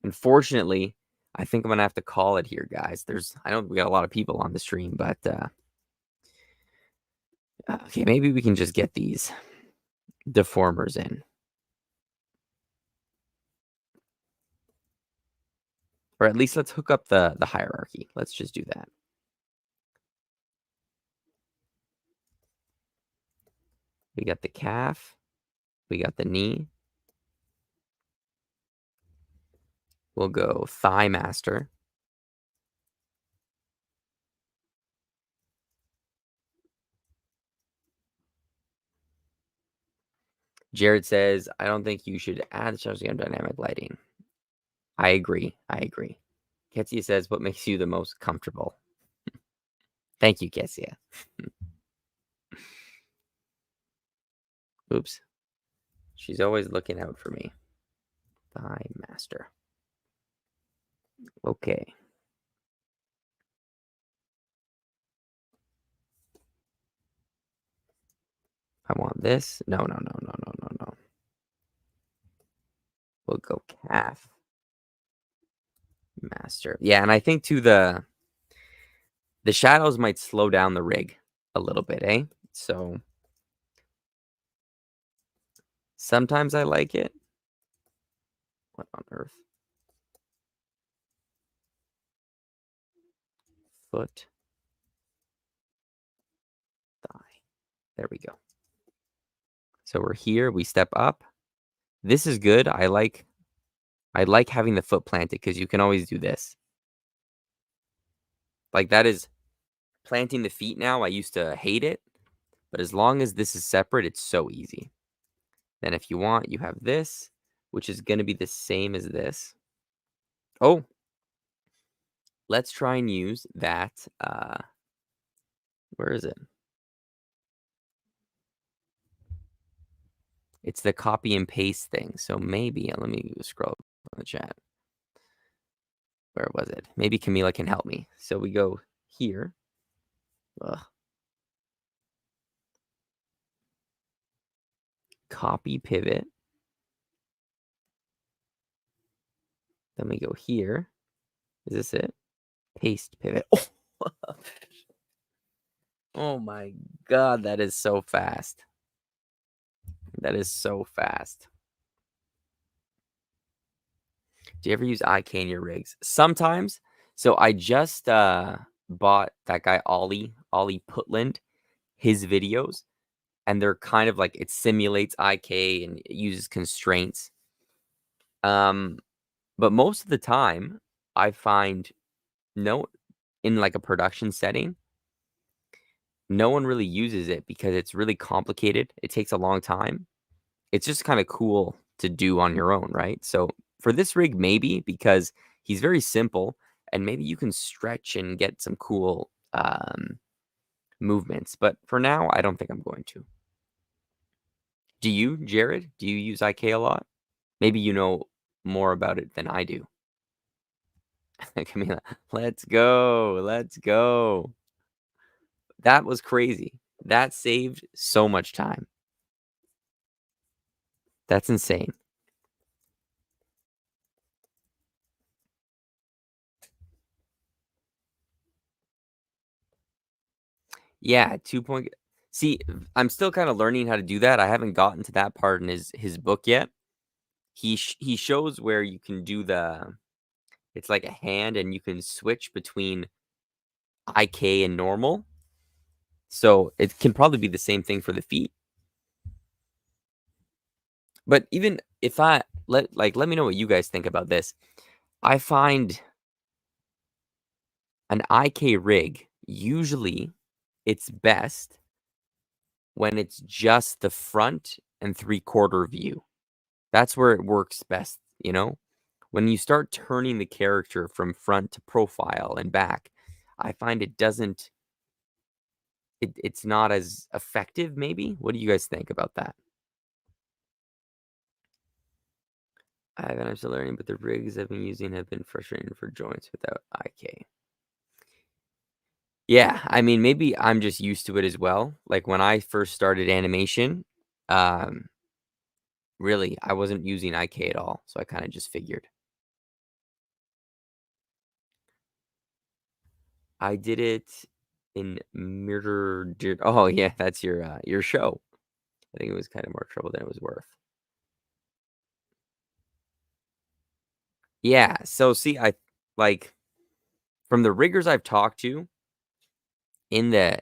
Unfortunately, I think I'm gonna have to call it here, guys. I know we got a lot of people on the stream, but okay, maybe we can just get these deformers in. Or at least let's hook up the hierarchy. Let's just do that. We got the calf. We got the knee. We'll go thigh master. Jared says, I don't think you should add the dynamic lighting. I agree. Ketsia says, what makes you the most comfortable? Thank you, Ketsia. Oops. She's always looking out for me. Thigh master. Okay. I want this. No. We'll go calf master. Yeah, and I think too the shadows might slow down the rig a little bit, eh? So sometimes I like it. What on earth? Foot. Thigh. There we go. So we're here. We step up. This is good. I like having the foot planted because you can always do this. Like that is planting the feet now. I used to hate it. But as long as this is separate, it's so easy. Then if you want, you have this, which is going to be the same as this. Oh, let's try and use that. Where is it? It's the copy and paste thing. So maybe, let me scroll on the chat. Where was it? Maybe Camila can help me. So we go here. Ugh. Copy pivot. Then we go here. Is this it? Paste pivot. Oh, oh my God, that is so fast. That is so fast. Do you ever use IK in your rigs? Sometimes. So I just bought that guy Ollie Putland, his videos, and they're kind of like it simulates IK and it uses constraints. But most of the time, I find in like a production setting, no one really uses it because it's really complicated. It takes a long time. It's just kind of cool to do on your own, right? So for this rig, maybe because he's very simple and maybe you can stretch and get some cool movements. But for now, I don't think I'm going to. Do you, Jared? Do you use IK a lot? Maybe you know more about it than I do. Camila, let's go. That was crazy. That saved so much time. That's insane. Yeah, 2 point. See, I'm still kind of learning how to do that. I haven't gotten to that part in his book yet. He shows where you can do it's like a hand and you can switch between IK and normal. So it can probably be the same thing for the feet. But even if let me know what you guys think about this. I find an IK rig, usually it's best when it's just the front and 3/4 view. That's where it works best, you know? When you start turning the character from front to profile and back, I find it's not as effective, maybe? What do you guys think about that? I'm still learning, but the rigs I've been using have been frustrating for joints without IK. Yeah, I mean, maybe I'm just used to it as well. Like when I first started animation, really, I wasn't using IK at all, so I kind of just figured. I did it in Oh yeah, that's your show. I think it was kind of more trouble than it was worth. Yeah. So see, I like from the riggers I've talked to in the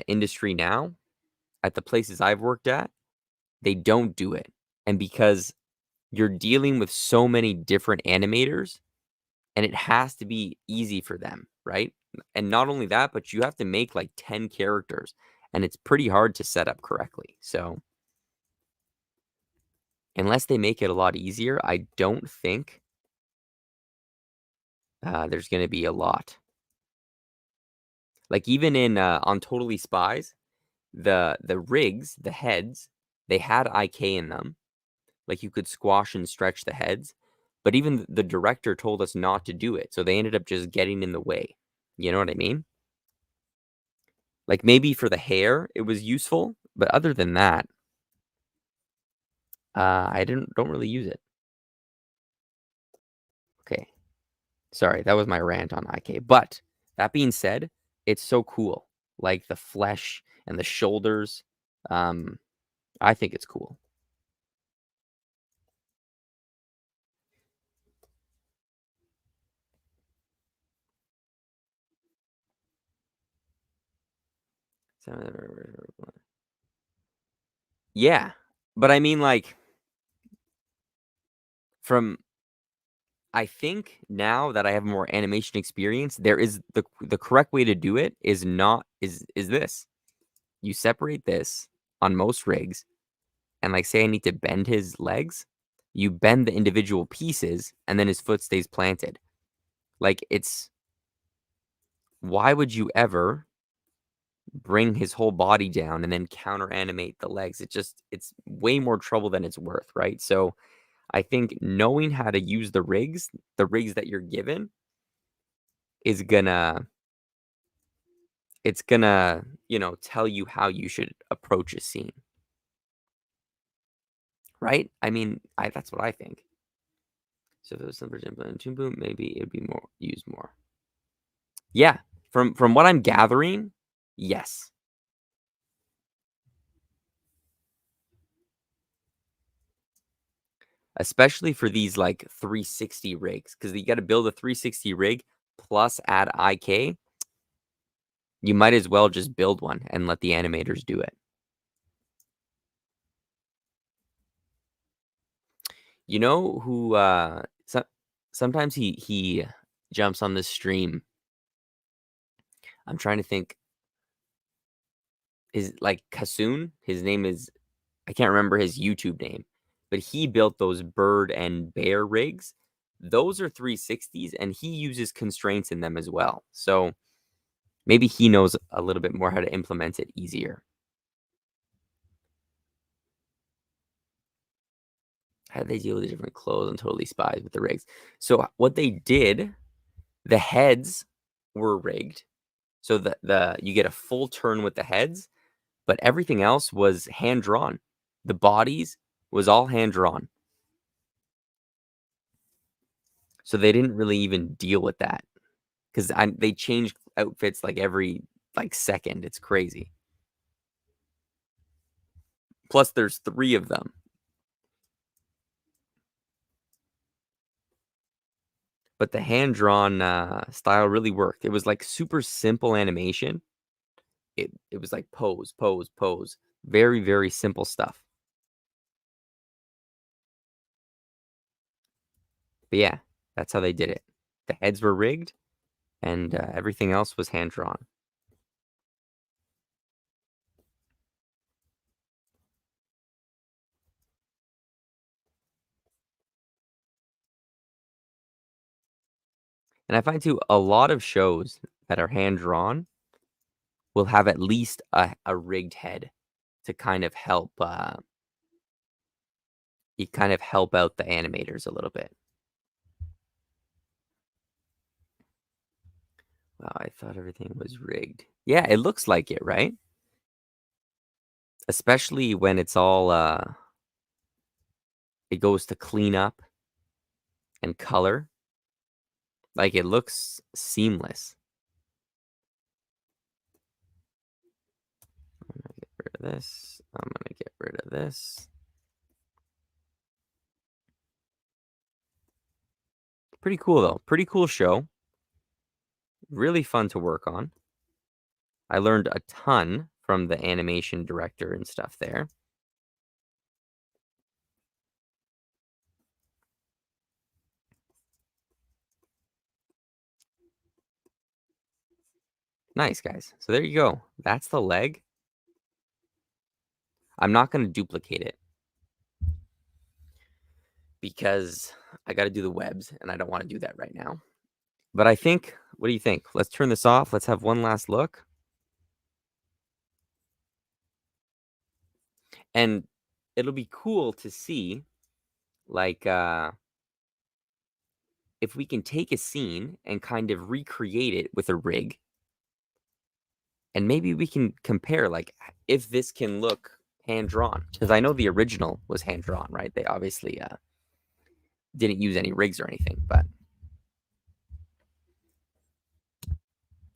industry now, at the places I've worked at, they don't do it. And because you're dealing with so many different animators, and it has to be easy for them, right? And not only that, but you have to make like 10 characters, and it's pretty hard to set up correctly. So, unless they make it a lot easier, I don't think there's going to be a lot. Like even in on Totally Spies, the rigs, the heads, they had IK in them. Like you could squash and stretch the heads, but even the director told us not to do it, so they ended up just getting in the way. You know what I mean? Like maybe for the hair, it was useful, but other than that, I don't really use it. Okay, sorry, that was my rant on IK. But that being said, it's so cool. Like the flesh and the shoulders. Um, I think it's cool. Yeah, but I mean, like from I think now that I have more animation experience, there is the correct way to do it is not is this. You separate this on most rigs, and like say I need to bend his legs, you bend the individual pieces, and then his foot stays planted. Like it's why would you ever bring his whole body down and then counter animate the legs? It's way more trouble than it's worth, right? So I think knowing how to use the rigs that you're given is gonna it's gonna, tell you how you should approach a scene, right? I mean, that's what I think. So if it was some percent in Toon Boom, maybe it'd be more used more. Yeah, from what I'm gathering, yes. Especially for these like 360 rigs, because you got to build a 360 rig plus add IK. You might as well just build one and let the animators do it. You know who? Sometimes he jumps on this stream. I'm trying to think. Is like Kasoon. His name is I can't remember his YouTube name, but he built those bird and bear rigs. Those are 360s, and he uses constraints in them as well. So maybe he knows a little bit more how to implement it easier. How do they deal with the different clothes and Totally Spies with the rigs? So what they did, the heads were rigged. So the you get a full turn with the heads, but everything else was hand drawn. The bodies was all hand drawn. So they didn't really even deal with that because they change outfits like every like second. It's crazy. Plus, there's 3 of them. But the hand drawn style really worked. It was like super simple animation. It was like pose, pose, pose. Very, very simple stuff. But yeah, that's how they did it. The heads were rigged, and everything else was hand drawn. And I find too, a lot of shows that are hand drawn will have at least a rigged head to kind of help you kind of help out the animators a little bit. Wow, I thought everything was rigged. Yeah, it looks like it, right? Especially when it's all it goes to clean up and color. Like it looks seamless. this. I'm going to get rid of this. Pretty cool, though. Pretty cool show. Really fun to work on. I learned a ton from the animation director and stuff there. Nice, guys. So there you go. That's the leg. I'm not going to duplicate it because I got to do the webs, and I don't want to do that right now. But I think, what do you think? Let's turn this off. Let's have one last look. And it'll be cool to see, like, if we can take a scene and kind of recreate it with a rig. And maybe we can compare, like, if this can look hand-drawn. Because I know the original was hand-drawn, right? They obviously didn't use any rigs or anything, but...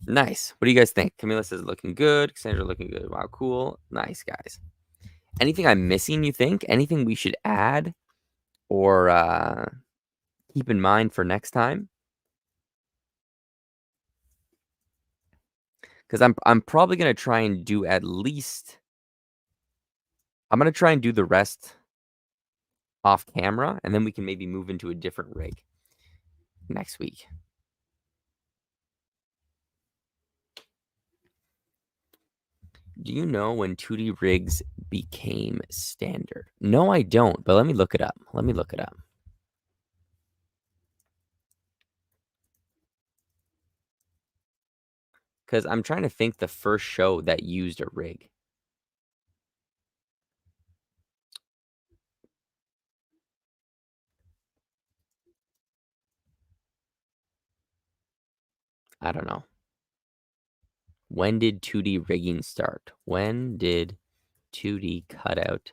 Nice. What do you guys think? Camila says looking good. Cassandra looking good. Wow, cool. Nice, guys. Anything I'm missing, you think? Anything we should add or keep in mind for next time? Because I'm probably going to try and do at least... I'm going to try and do the rest off camera, and then we can maybe move into a different rig next week. Do you know when 2D rigs became standard? No, I don't, but let me look it up. Because I'm trying to think the first show that used a rig. I don't know. When did 2D rigging start? When did 2D cutout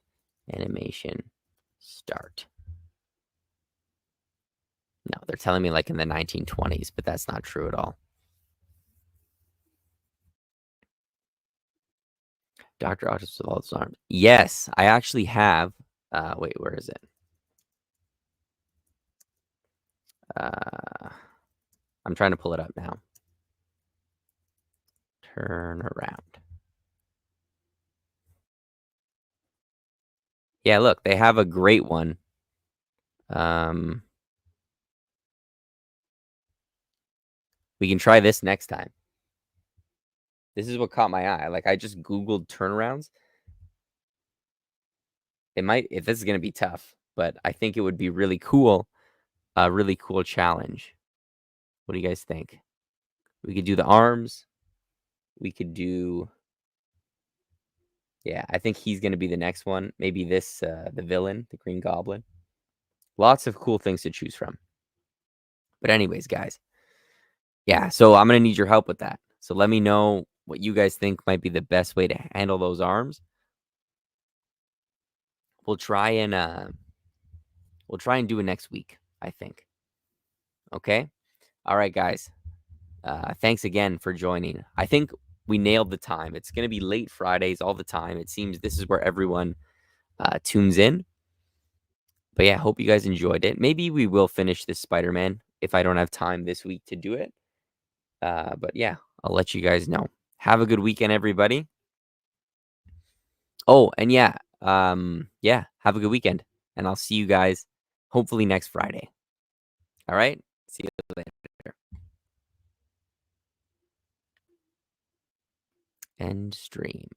animation start? No, they're telling me like in the 1920s, but that's not true at all. Dr. Octopus with all his arms. Yes, I actually have. Wait, where is it? I'm trying to pull it up now. Turn around. Yeah, look, they have a great one. We can try this next time. This is what caught my eye. Like, I just Googled turnarounds. If this is going to be tough, but I think it would be really cool. A really cool challenge. What do you guys think? We could do the arms. We could do... Yeah, I think he's going to be the next one. Maybe this, the villain, the Green Goblin. Lots of cool things to choose from. But anyways, guys. Yeah, so I'm going to need your help with that. So let me know what you guys think might be the best way to handle those arms. We'll try and do it next week, I think. Okay? All right, guys. Thanks again for joining. I think we nailed the time. It's going to be late Fridays all the time. It seems this is where everyone tunes in. But yeah, hope you guys enjoyed it. Maybe we will finish this Spider-Man if I don't have time this week to do it. But yeah, I'll let you guys know. Have a good weekend, everybody. Oh, and yeah, have a good weekend. And I'll see you guys hopefully next Friday. All right? See you later. End stream.